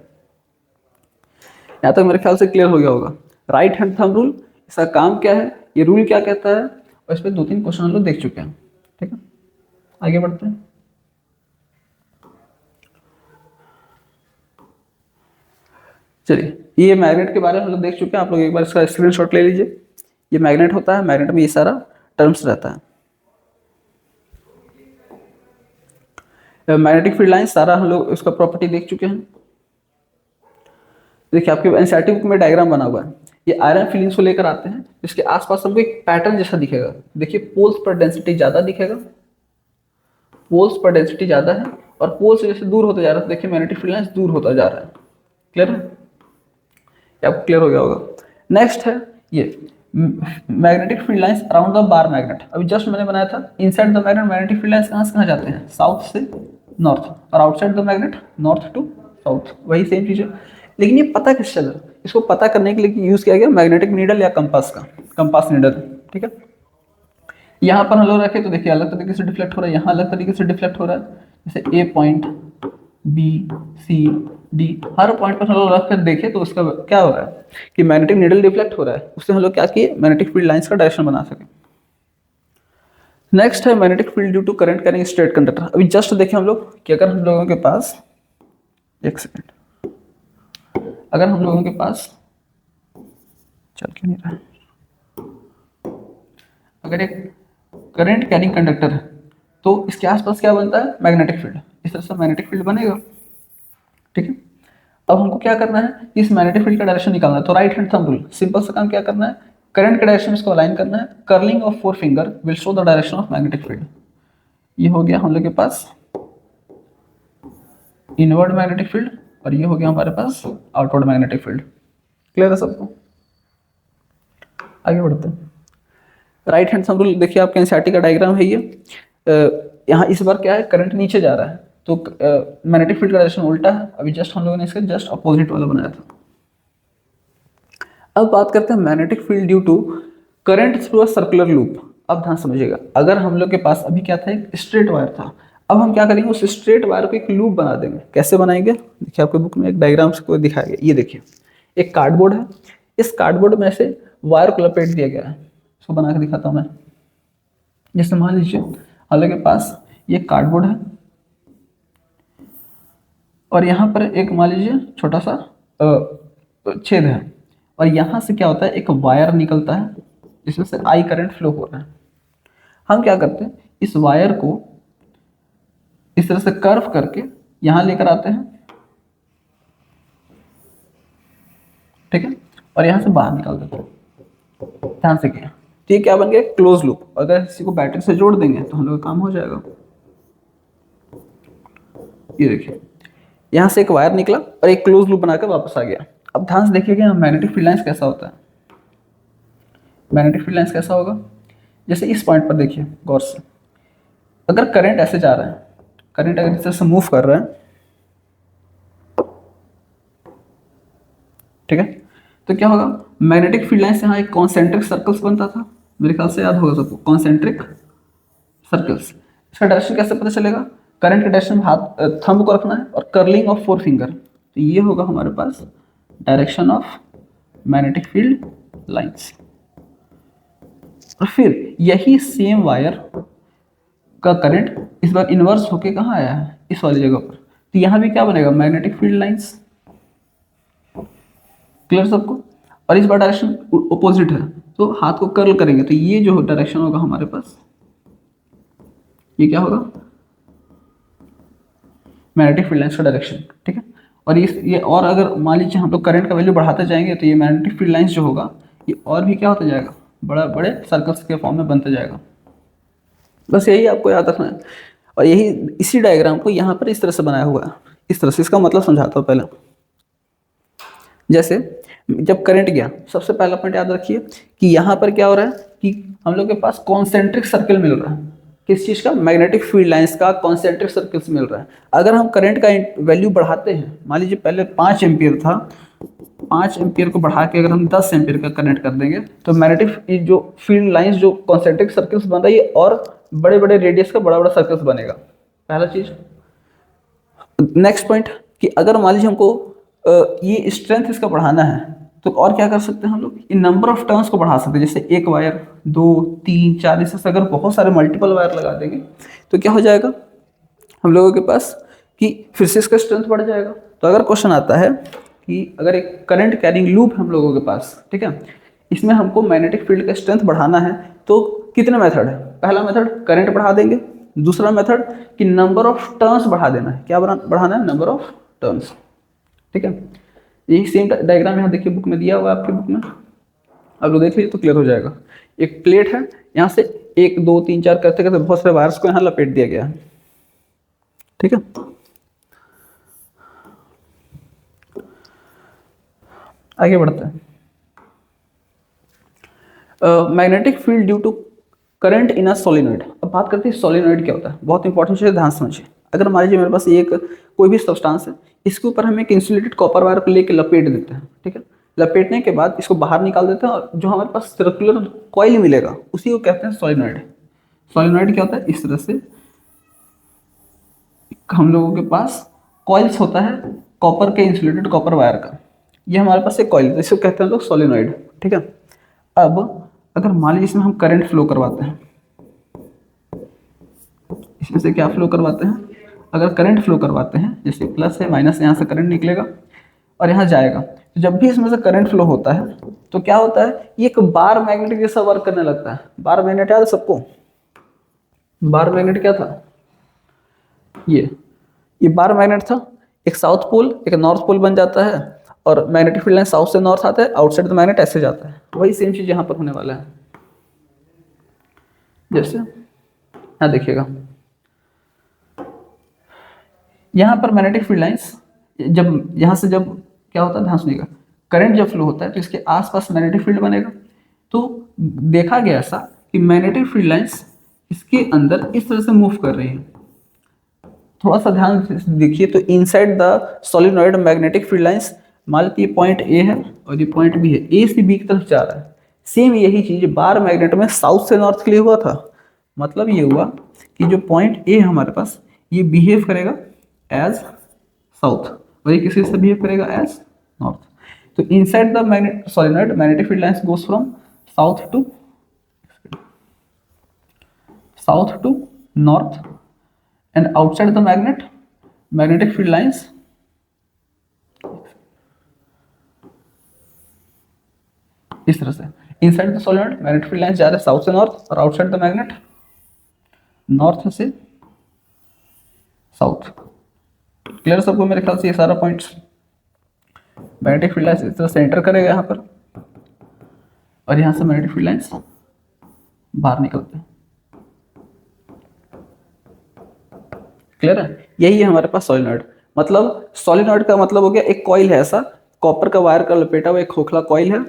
यहाँ तक मेरे ख्याल से क्लियर हो गया होगा। राइट हैंड थंब रूल, इसका काम क्या है, ये रूल क्या कहता है, और इस पर 2-3 क्वेश्चन हम लोग देख चुके हैं। ठीक है, आगे बढ़ते हैं। चलिए, ये मैग्नेट के बारे में हम लोग देख चुके हैं, आप लोग एक बार इसका स्क्रीनशॉट ले लीजिए। ये मैग्नेट होता है, मैग्नेट में ये सारा टर्म्स रहता है। मैग्नेटिक फील्ड लाइन सारा हम लोग उसका प्रॉपर्टी देख चुके हैं। देखिए आपके एनसीईआरटी बुक में डायग्राम बना हुआ है, ये आयरन फिलिंग्स को लेकर आते हैं, इसके आसपास हमको एक पैटर्न जैसा दिखेगा। देखिए पोल्स पर डेंसिटी ज़्यादा दिखेगा, पोल्स पर डेंसिटी ज़्यादा है, और पोल से जैसे दूर होता जा रहा है, देखिए मैग्नेटिक फील्ड लाइन्स दूर होता जा रहा है। क्लियर है? आपको क्लियर हो गया होगा। नेक्स्ट है ये magnetic field lines around the bar magnet. अभी जस्ट मैंने बनाया था, inside the magnet magnetic field lines कहाँ से कहाँ जाते हैं, साउथ से नॉर्थ, और outside the magnet north to south, वही सेम चीज़ है। लेकिन ये पता किस चला, इसको पता करने के लिए यूज़ किया गया मैग्नेटिक नीडल या कंपास का, कंपास नीडल। ठीक है, यहाँ पर हम लोग रखे तो देखिए अलग तरीके से डिफ्लेक्ट हो रहा है, यहाँ अलग तरीके से डिफ्लेक्ट हो रहा है। जैसे ए पॉइंट, बी, सी, डी, हर पॉइंट पर हम लोग रख कर देखें तो उसका क्या हो रहा है कि मैग्नेटिक नीडल डिफ्लेक्ट हो रहा है, उससे हम लोग क्या किए, मैग्नेटिक फील्ड लाइंस का डायरेक्शन बना सके। नेक्स्ट है magnetic field due to current carrying straight conductor. अभी जस्ट देखें हम लोग कि अगर हम लोगों के पास, एक सेकेंड, अगर हम लोगों के पास चल क्यों नहीं रहा, अगर एक करंट कैरिंग कंडक्टर है तो इसके आसपास क्या बनता है, मैग्नेटिक फील्ड, इस तरह से मैग्नेटिक फील्ड बनेगा। ठीक है, अब हमको क्या करना है, इस मैग्नेटिक फील्ड का डायरेक्शन निकालना है, तो right hand thumb rule, simple सा काम क्या करना है, करंट के डायरेक्शन इसको अलाइन करना है, curling of four finger will show the direction of magnetic field. ये हो गया हम लोग के पास इनवर्ड मैग्नेटिक फील्ड, और ये हो गया हमारे पास आउटवर्ड मैग्नेटिक फील्ड। क्लियर है सबको? आगे बढ़ते हैं। राइट हैंड थंब रूल देखिए, आपके एनसीईआरटी का डायग्राम है ये। यहाँ इस बार क्या है, करंट नीचे जा रहा है तो मैग्नेटिक फील्ड का डायरेक्शन उल्टा है। अभी जस्ट हम लोगों ने इसका जस्ट अपोजिट वाला बनाया था। अब बात करते हैं magnetic field due to current through a circular loop. अब ध्यान समझिएगा, अगर हम लोग के पास अभी क्या था, एक स्ट्रेट वायर था, अब हम क्या करेंगे, उस स्ट्रेट वायर को एक लूप बना देंगे। कैसे बनाएंगे, देखिए आपके बुक में एक डायग्राम से कोई दिखाया गया। ये देखिए एक कार्डबोर्ड है, इस कार्डबोर्ड में से वायर को लपेट दिया गया है। इसको बना के दिखाता हूँ मैं। जैसे मान लीजिए हम लोग के पास ये कार्डबोर्ड है और यहाँ पर एक मान लीजिए छोटा सा छेद है, और यहाँ से क्या होता है, एक वायर निकलता है जिसमें से आई करंट फ्लो हो रहा है। हम क्या करते हैं, इस वायर को इस तरह से कर्व करके यहाँ लेकर आते हैं, ठीक है, और यहाँ से बाहर निकाल देते हैं। ध्यान से किया, तो ये क्या बन गया, क्लोज लूप। अगर इसी को बैटरी से जोड़ देंगे तो हम लोग का काम हो जाएगा। ये देखिए यहाँ से एक वायर निकला और एक क्लोज लूप बनाकर वापस आ गया। अब ध्यान से देखिएगा मैग्नेटिक फील्ड लाइंस कैसा होता है। मैग्नेटिक फील्ड लाइंस कैसा होगा, जैसे इस पॉइंट पर देखिए गौर से, अगर करंट ऐसे जा रहा है, करंट अगर इस तरह से मूव कर रहा है, ठीक है, तो क्या होगा, मैग्नेटिक फील्ड लाइन से यहाँ एक कॉन्सेंट्रिक सर्कल्स बनता था, मेरे ख्याल से याद होगा सबको, कॉन्सेंट्रिक सर्कल्स। इसका डायरेक्शन कैसे पता चलेगा, करंट के डायरेक्शन में हाथ थंब को रखना है और कर्लिंग ऑफ 4 फिंगर, तो ये होगा हमारे पास direction of magnetic field lines. और फिर यही सेम वायर का करंट इस बार इन्वर्स होके कहाँ आया है, इस वाली जगह पर, तो यहाँ भी क्या बनेगा, मैग्नेटिक फील्ड लाइंस। क्लियर सबको। और इस बार डायरेक्शन अपोजिट है, तो हाथ को कर्ल करेंगे तो ये जो डायरेक्शन होगा हमारे पास, ये क्या होगा, मैग्नेटिक फील्ड लाइंस का डायरेक्शन, ठीक है। और ये और अगर मान लीजिए हम लोग करंट का वैल्यू बढ़ाते जाएंगे तो ये मैग्नेटिक फील्ड लाइंस जो होगा ये और भी क्या होता जाएगा, बड़ा बड़े सर्कल्स के फॉर्म में बनते जाएगा। बस यही आपको याद रखना है। और यही इसी डायग्राम को यहाँ पर इस तरह से बनाया हुआ है, इस तरह से। इसका मतलब समझाता हूँ पहले। जैसे जब करंट गया, सबसे पहला पॉइंट याद रखिए कि यहाँ पर क्या हो रहा है कि हम लोग के पास कॉन्सेंट्रिक सर्कल मिल रहा है। किस चीज़ का, मैग्नेटिक फील्ड लाइंस का कॉन्सेंट्रिक सर्कल्स मिल रहा है। अगर हम करंट का वैल्यू बढ़ाते हैं, मान लीजिए पहले 5 एम्पियर था, 5 एम्पियर को बढ़ा के अगर हम 10 एम्पियर का करंट कर देंगे तो मैग्नेटिक जो फील्ड लाइंस जो कॉन्सेंट्रिक सर्कल्स बन रही है और बड़े बड़े रेडियस का बड़ा बड़ा सर्कल्स बनेगा, पहला चीज। नेक्स्ट पॉइंट कि अगर मान लीजिए हमको ये स्ट्रेंथ इसका बढ़ाना है तो और क्या कर सकते हैं हम लोग, इन नंबर ऑफ टर्न्स को बढ़ा सकते हैं। जैसे एक वायर, 2, 3, 4, इससे अगर बहुत सारे मल्टीपल वायर लगा देंगे तो क्या हो जाएगा हम लोगों के पास कि फिर से इसका स्ट्रेंथ बढ़ जाएगा। तो अगर क्वेश्चन आता है कि अगर एक करंट कैरिंग लूप हम लोगों के पास, ठीक है, इसमें हमको मैग्नेटिक फील्ड का स्ट्रेंथ बढ़ाना है तो कितने मेथड है, पहला मेथड करंट बढ़ा देंगे, दूसरा मेथड कि नंबर ऑफ टर्न्स बढ़ा देना है। क्या बढ़ाना है, नंबर ऑफ टर्न्स, ठीक है। यही सेम डायग्राम यहाँ देखिए बुक में दिया हुआ है, आपकी बुक में आप लोग देख लीजिए तो क्लियर हो जाएगा। एक प्लेट है, यहाँ से 1, 2, 3, 4 करते करते बहुत सारे वायर्स को यहाँ लपेट दिया गया है, ठीक है। आगे बढ़ते हैं। Magnetic field due to current in a solenoid. अब बात करते हैं सोलिनॉइड क्या होता है, बहुत इंपॉर्टेंट चीज़, ध्यान समझिए। अगर मान लीजिए मेरे पास एक कोई भी सब्सटेंस है, इसके ऊपर हम एक इंसुलेटेड कॉपर वायर को लेके लपेट देते हैं, ठीक है। लपेटने के बाद इसको बाहर निकाल देते हैं और जो हमारे पास सर्कुलर कॉइल मिलेगा उसी को कहते हैं सोलिनॉइड। सोलिनॉइड क्या होता है, इस तरह से हम लोगों के पास कॉइल्स होता है कॉपर के, इंसुलेटेड कॉपर वायर का। ये हमारे पास एक कॉइल, इसको कहते हैं लोग सोलिनॉइड, ठीक है। अब अगर मान लीजिए इसमें हम करंट फ्लो करवाते हैं, इसमें से क्या फ्लो करवाते हैं, अगर करंट फ्लो करवाते हैं, जैसे प्लस है माइनस, यहाँ से करंट निकलेगा और यहाँ जाएगा, तो जब भी इसमें से करंट फ्लो होता है तो क्या होता है, ये एक बार मैग्नेट जैसा वर्क करने लगता है। बार मैग्नेट याद है सबको, बार मैग्नेट क्या था, ये बार मैग्नेट था। एक साउथ पोल एक नॉर्थ पोल बन जाता है और मैग्नेटिक फील्ड लाइन साउथ से नॉर्थ आता है, आउटसाइड द मैग्नेट ऐसे जाता है। वही सेम चीज यहाँ पर होने वाला है। जैसे यहाँ देखिएगा, यहाँ पर मैग्नेटिक फील्ड लाइंस जब यहाँ से जब क्या होता है, ध्यान सुनिएगा, करंट जब फ्लो होता है तो इसके आसपास मैग्नेटिक फील्ड बनेगा। तो देखा गया ऐसा कि मैग्नेटिक फील्ड लाइंस इसके अंदर इस तरह से मूव कर रही है। थोड़ा सा ध्यान देखिए तो inside the solenoid magnetic field lines, मान लीजिए ये पॉइंट ए है और ये पॉइंट बी है, ए से बी की तरफ जा रहा है। सेम यही चीज बार मैग्नेट में साउथ से नॉर्थ के लिए हुआ था। मतलब ये हुआ कि जो पॉइंट ए है हमारे पास, ये बिहेव करेगा एज साउथ और ये किसी से बिहेव करेगा एज नॉर्थ। तो inside the magnet solenoid magnetic field lines goes from south to north and outside the magnet magnetic field lines इस तरह से inside the solenoid magnetic field lines जा रहे हैं साउथ से नॉर्थ और आउटसाइड द मैग्नेट नॉर्थ से south. Clear सबको मेरे ख्याल से ये सारा पॉइंट्स। मैग्नेटिक फील्ड लाइंस इस तरह से एंटर करेगा यहाँ पर और यहाँ से मैग्नेटिक फील्ड लाइंस बाहर निकलते हैं। क्लियर है? यही है हमारे पास सोलिनॉइड। मतलब सोलिनॉइड का मतलब हो गया एक कॉइल है, ऐसा कॉपर का वायर का लपेटा हुआ एक खोखला कॉइल है,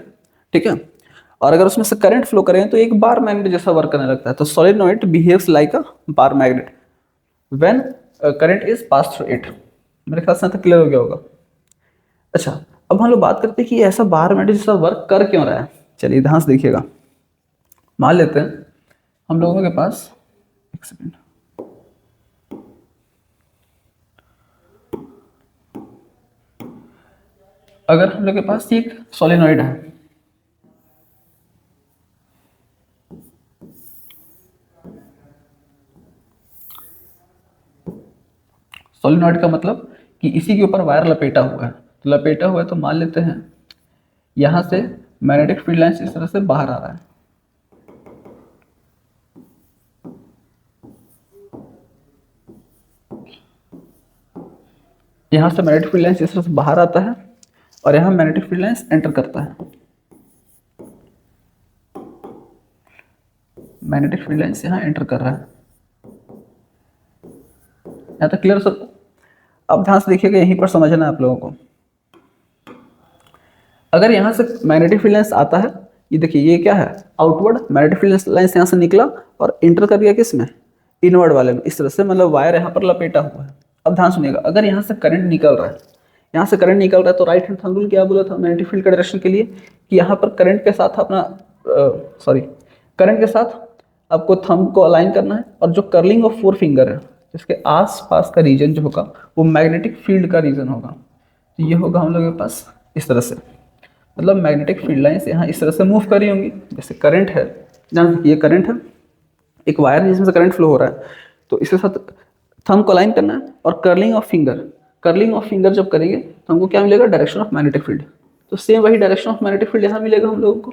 ठीक है। और अगर उसमें से करंट फ्लो करें तो एक बार मैग्नेट जैसा वर्क करने लगता है। तो solenoid behaves like a bar magnet when current is pass through it. मेरे ख्याल से क्लियर हो गया होगा। अच्छा, अब हम लोग बात करते हैं कि ऐसा बार मैग्नेट जैसा वर्क कर क्यों रहा है। चलिए ध्यान से देखिएगा। मान लेते हैं हम लोगों के पास, एक सेकेंड, अगर हम लोग के पास एक सोलिनॉइड है, सोलिनॉइड का मतलब कि इसी के ऊपर वायर लपेटा हुआ है। तो लपेटा हुआ है तो मान लेते हैं यहां से मैग्नेटिक फील्ड लाइंस इस तरह से बाहर आ रहा है। यहां से मैग्नेटिक फील्ड लाइंस इस तरह से बाहर आता है और यहां मैग्नेटिक फील्ड लाइंस एंटर करता है। मैग्नेटिक फील्ड लाइंस यहां एंटर कर रहा है। यहां तक क्लियर सब? अब ध्यान से देखिएगा, यहीं पर समझना है आप लोगों को। अगर यहां से मैग्नेटिक फील्ड लाइंस आता है, ये देखिए ये क्या है, आउटवर्ड मैग्नेटिक फील्ड लाइंस यहां से निकला और एंटर कर गया किसमें, इनवर्ड वाले में, इस तरह से, मतलब वायर यहां पर लपेटा हुआ है। अब ध्यान सुनिएगा, अगर यहां से करंट निकल रहा है, यहाँ से करंट निकल रहा है, तो राइट हैंड थंब रूल क्या बोला था मैग्नेटिक फील्ड का डायरेक्शन के लिए, कि यहाँ पर करंट के साथ अपना करंट के साथ आपको थंब को अलाइन करना है और जो कर्लिंग ऑफ फोर फिंगर है इसके आस पास का रीजन जो होगा वो मैग्नेटिक फील्ड का रीजन होगा। तो ये होगा हम लोग के पास इस तरह से, मतलब मैग्नेटिक फील्ड लाइंस यहाँ इस तरह से मूव करी होंगी। जैसे करंट है, ये करंट है, एक वायर है जिसमें से करंट फ्लो हो रहा है, तो इसके साथ थंब को अलाइन करना है और कर्लिंग ऑफ फिंगर जब करेंगे तो हमको क्या मिलेगा, डायरेक्शन ऑफ मैग्नेटिक फील्ड। तो सेम वही डायरेक्शन ऑफ मैग्नेटिक फील्ड यहाँ मिलेगा हम लोगों को,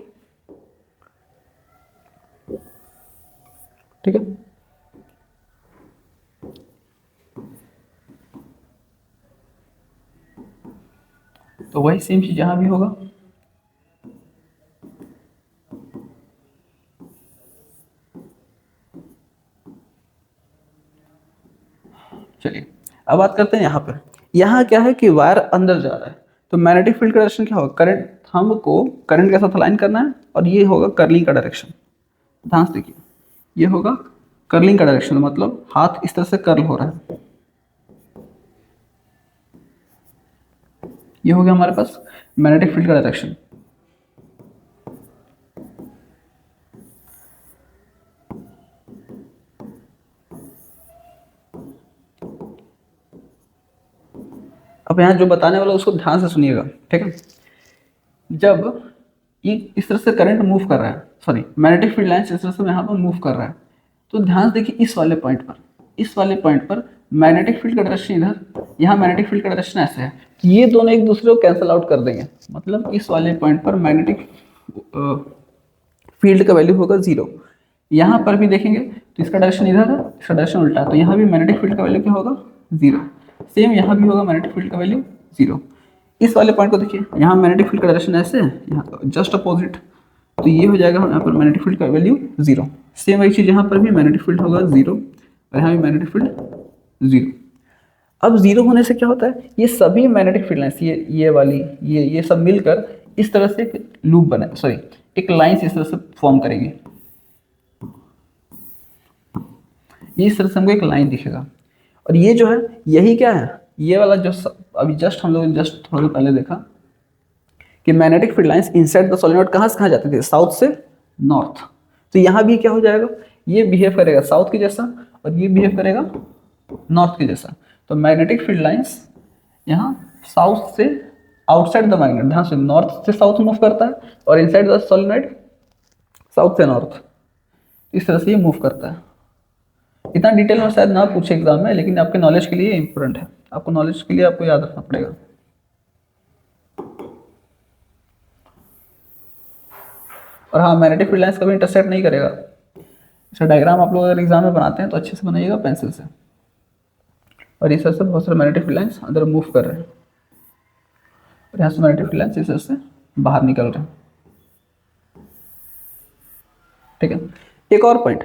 ठीक है। तो वही सेम चीज यहां भी होगा। चलिए अब बात करते हैं यहाँ पर। यहाँ क्या है कि वायर अंदर जा रहा है, तो मैग्नेटिक फील्ड का डायरेक्शन क्या होगा, करंट, थंब को करंट के साथ अलाइन करना है और ये होगा कर्लिंग का डायरेक्शन। ध्यान से देखिए, ये होगा कर्लिंग का डायरेक्शन, मतलब हाथ इस तरह से कर्ल हो रहा है। ये हो गया हमारे पास मैग्नेटिक फील्ड का डायरेक्शन। अब यहाँ जो बताने वाला उसको ध्यान से सुनिएगा, ठीक है। जब ये इस तरह से करंट मूव कर रहा है, सॉरी मैग्नेटिक फील्ड लाइंस इस तरह से यहाँ पर मूव कर रहा है, तो ध्यान से देखिए इस वाले पॉइंट पर मैग्नेटिक फील्ड का डायरेक्शन इधर, यहाँ मैग्नेटिक फील्ड का डायरेक्शन ऐसे है, तो ये दोनों एक दूसरे को कैंसिल आउट कर देंगे। मतलब इस वाले पॉइंट पर मैग्नेटिक फील्ड का वैल्यू होगा 0। यहाँ पर भी देखेंगे तो इसका डायरेक्शन इधर है, इसका डायरेक्शन उल्टा है, तो यहाँ भी मैग्नेटिक फील्ड का वैल्यू क्या होगा, 0। सेम यहाँ भी होगा मैग्नेटिक फील्ड का वैल्यू 0। इस वाले पॉइंट को देखिए, यहाँ मैग्नेटिक फील्ड का डायरेक्शन ऐसे है, यहाँ जस्ट अपोजिट, तो ये हो जाएगा यहाँ पर मैग्नेटिक फील्ड का वैल्यू 0। सेम वही चीज़ यहाँ पर भी मैग्नेटिक फील्ड होगा 0 और यहाँ भी मैग्नेटिक फील्ड 0। अब 0 होने से क्या होता है, ये सभी मैग्नेटिक फील्ड लाइंस, ये वाली, ये सब मिलकर इस तरह से एक लूप बने, सॉरी एक लाइंस इस तरह से फॉर्म करेंगे। ये इस तरह से हमको एक लाइन दिखेगा और ये जो है यही क्या है, ये वाला जो अभी जस्ट हम लोग जस्ट थोड़ा पहले देखा कि magnetic field lines inside the solenoid कहाँ से कहाँ जाती थी, साउथ से नॉर्थ। तो यहाँ भी क्या हो जाएगा, ये बिहेव करेगा साउथ की जैसा और ये बिहेव करेगा नॉर्थ के जैसा। तो मैग्नेटिक फील्ड लाइंस यहाँ साउथ से आउटसाइड द मैग्नेट, ध्यान से नॉर्थ से साउथ मूव करता है और इनसाइड द सोलिनॉइड साउथ से नॉर्थ, इस तरह से ये मूव करता है। इतना डिटेल में शायद ना पूछे एग्जाम में, लेकिन आपके नॉलेज के लिए इंपॉर्टेंट है, आपको नॉलेज के लिए आपको याद रखना पड़ेगा। और हाँ, मैग्नेटिक फील्ड लाइंस कभी इंटरसेक्ट नहीं करेगा। इसका डायग्राम आप लोग अगर एग्जाम में बनाते हैं तो अच्छे से बनाइएगा पेंसिल से। और इस तरह से बहुत सारे मैग्नेटिक फील्ड लाइंस अंदर मूव कर रहे हैं और यहाँ से मैग्नेटिक फील्ड लाइंस इस तरह से बाहर निकल रहे हैं। ठीक है, एक और पॉइंट,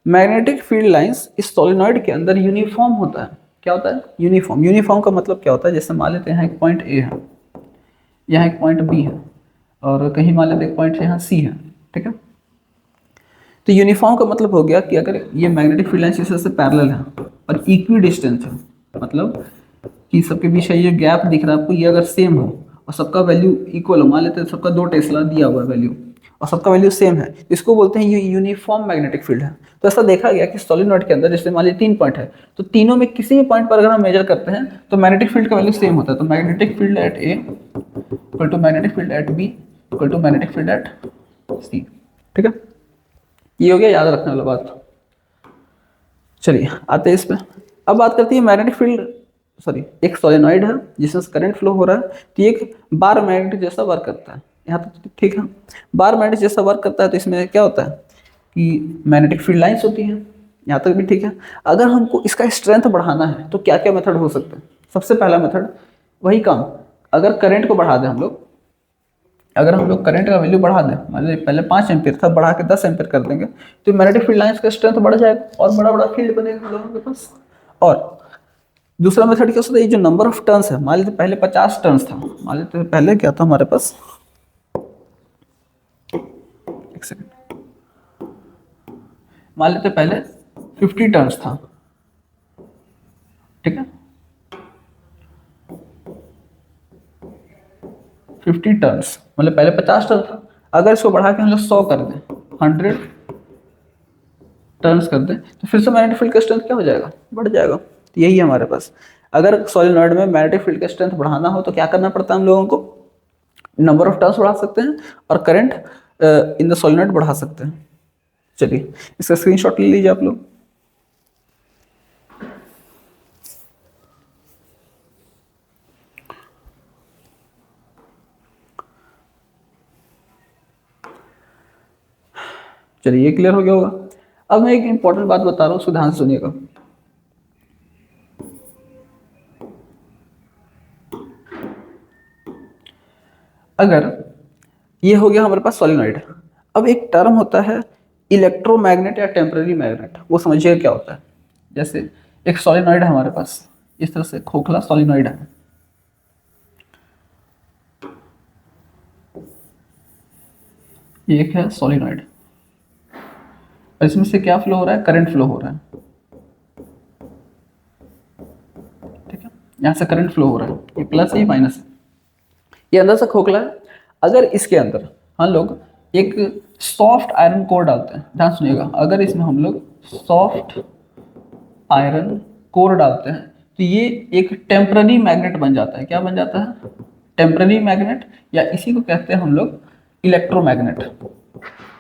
मैग्नेटिक फील्ड लाइंस इस सोलेनॉइड के अंदर यूनिफॉर्म होता है। क्या होता है? यूनिफॉर्म। यूनिफॉर्म का मतलब क्या होता है? जैसे मान लेते हैं यहाँ एक पॉइंट ए है, यहाँ एक पॉइंट बी है, और कहीं मान लेते एक पॉइंट यहाँ सी है। ठीक है, तो यूनिफॉर्म का मतलब हो गया कि अगर ये मैग्नेटिक फील्ड लाइंस इस तरह से पैरेलल है और इक्वी डिस्टेंस है, मतलब कि सबके बीच ये गैप दिख रहा है आपको, ये अगर सेम हो और सबका वैल्यू इक्वल हो, मान लेते हैं सबका 2 टेस्ला दिया हुआ है वैल्यू और सबका वैल्यू सेम है, इसको बोलते हैं ये यूनिफॉर्म मैग्नेटिक फील्ड है। तो ऐसा देखा गया कि सोलिनॉइड के अंदर जैसे मान लीजिए 3 पॉइंट है, तो तीनों में किसी भी पॉइंट पर अगर हम मेजर करते हैं तो मैग्नेटिक फील्ड का वैल्यू सेम होता है। तो magnetic field at A equal to magnetic field at B equal to magnetic field at C. ठीक है, ये हो गया याद रखने वाला बात। चलिए आते हैं इस पे। अब बात करते हैं मैग्नेटिक फील्ड, सॉरी, एक सोलेनॉइड है जिसमें करंट फ्लो हो रहा है, तो ये एक बार मैग्नेट जैसा वर्क करता है। यहाँ तक ठीक है, बार मैग्नेट जैसा वर्क करता है। तो इसमें क्या होता है कि मैग्नेटिक फील्ड लाइंस होती हैं, यहाँ तक भी ठीक है। अगर हमको इसका स्ट्रेंथ बढ़ाना है तो क्या क्या मेथड हो सकते हैं? सबसे पहला मेथड वही काम, अगर करंट को बढ़ा दें हम लोग, अगर हम लोग करंट का वैल्यू बढ़ा दें, मान लीजिए पहले 5 एम्पियर था, बढ़ा के 10 एम्पियर कर देंगे, तो मैग्नेटिक फील्ड लाइंस का स्ट्रेंथ बढ़ जाएगा और बड़ा बड़ा फील्ड बनेगा हम लोगों के पास। और दूसरा मेथड क्या होता है, ये जो नंबर ऑफ टर्न्स है, मान लेते पहले 50 टर्न्स था, मान लेते पहले क्या था हमारे पास, एक सेकंड, मान लेते पहले 50 टर्न्स था। ठीक है, 50 टर्न्स मतलब पहले 50 टर्न था, अगर इसको बढ़ा के हम लोग 100 कर दें, 100 टर्न्स कर दें, तो फिर से मैग्नेटिक फील्ड का स्ट्रेंथ क्या हो जाएगा? बढ़ जाएगा। तो यही है हमारे पास, अगर सोलेनॉइड में मैग्नेटिक फील्ड का स्ट्रेंथ बढ़ाना हो तो क्या करना पड़ता है हम लोगों को? नंबर ऑफ टर्न्स बढ़ा सकते हैं और करंट इन द सोलेनॉइड बढ़ा सकते हैं। चलिए इसका स्क्रीनशॉट ले लीजिए आप लोग। चलिए ये क्लियर हो गया होगा। अब मैं एक इंपॉर्टेंट बात बता रहा हूँ, उसको ध्यान से सुनिएगा। अगर ये हो गया हमारे पास सोलेनॉइड, अब एक टर्म होता है इलेक्ट्रोमैग्नेट या टेम्पररी मैग्नेट, वो समझिए क्या होता है। जैसे एक सोलेनॉइड है हमारे पास, इस तरह से खोखला सोलेनॉइड है, ये एक है सोलेनॉइड, और इसमें से क्या फ्लो हो रहा है? करंट फ्लो हो रहा है। ठीक है, यहाँ से करंट फ्लो हो रहा है, ये प्लस है ये माइनस है, ये अंदर से खोखला है। अगर इसके अंदर हम लोग एक सॉफ्ट आयरन कोर डालते हैं, ध्यान सुनिएगा, अगर इसमें हम लोग सॉफ्ट आयरन कोर डालते हैं तो ये एक टेम्पररी मैग्नेट बन जाता है। क्या बन जाता है? टेम्पररी मैग्नेट, या इसी को कहते हैं हम लोग इलेक्ट्रोमैग्नेट।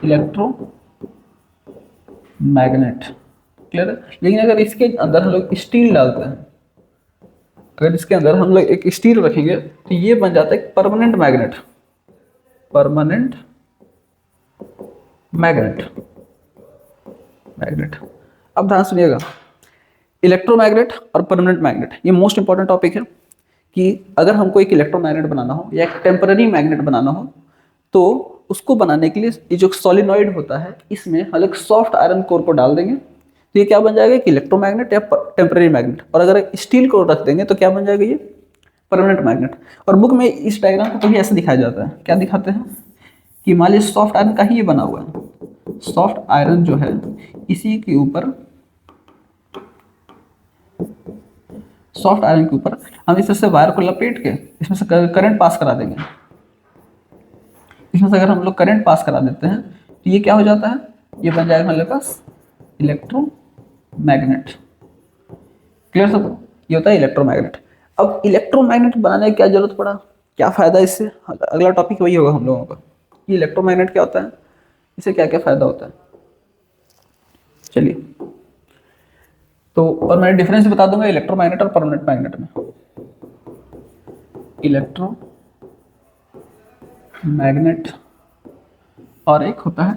इलेक्ट्रोमैग्नेट क्लियर है। लेकिन अगर इसके अंदर हम लोग स्टील डालते हैं, अगर इसके अंदर हम लोग एक स्टील रखेंगे तो ये बन जाता है एक परमानेंट मैग्नेट। Permanent magnet. अब ध्यान सुनिएगा, इलेक्ट्रोमैग्नेट और परमानेंट मैग्नेट ये मोस्ट इंपॉर्टेंट टॉपिक है कि अगर हमको एक इलेक्ट्रोमैग्नेट बनाना हो या एक टेम्पररी मैग्नेट बनाना हो तो उसको बनाने के लिए ये जो सोलिनॉइड होता है इसमें हम लोग सॉफ्ट आयरन कोर को डाल देंगे तो ये क्या बन जाएगा कि इलेक्ट्रोमैग्नेट या टेम्पररी मैग्नेट। और अगर स्टील को रख देंगे तो क्या बन जाएगा? ये परमानेंट मैग्नेट। और बुक में इस डायग्राम को कभी ऐसे दिखाया जाता है, क्या दिखाते हैं कि मान लीजिए सॉफ्ट आयरन का ही ये बना हुआ है, सॉफ्ट आयरन जो है इसी के ऊपर, सॉफ्ट आयरन के ऊपर हम इस तरह से वायर को लपेट के इसमें से करंट पास करा देंगे। इसमें से अगर हम लोग करंट पास करा देते हैं तो ये क्या हो जाता है? ये बन जाएगा हमारे पास इलेक्ट्रोमैग्नेट। क्लियर सब? ये होता है इलेक्ट्रोमैग्नेट। अब इलेक्ट्रोमैग्नेट बनाने की क्या जरूरत पड़ा, क्या फायदा इससे, अगला टॉपिक वही होगा हम लोगों का कि इलेक्ट्रोमैग्नेट क्या होता है, इससे क्या क्या फायदा होता है। चलिए, तो और मैं डिफरेंस बता दूंगा इलेक्ट्रोमैग्नेट और परमानेंट मैग्नेट में। इलेक्ट्रो मैग्नेट और एक होता है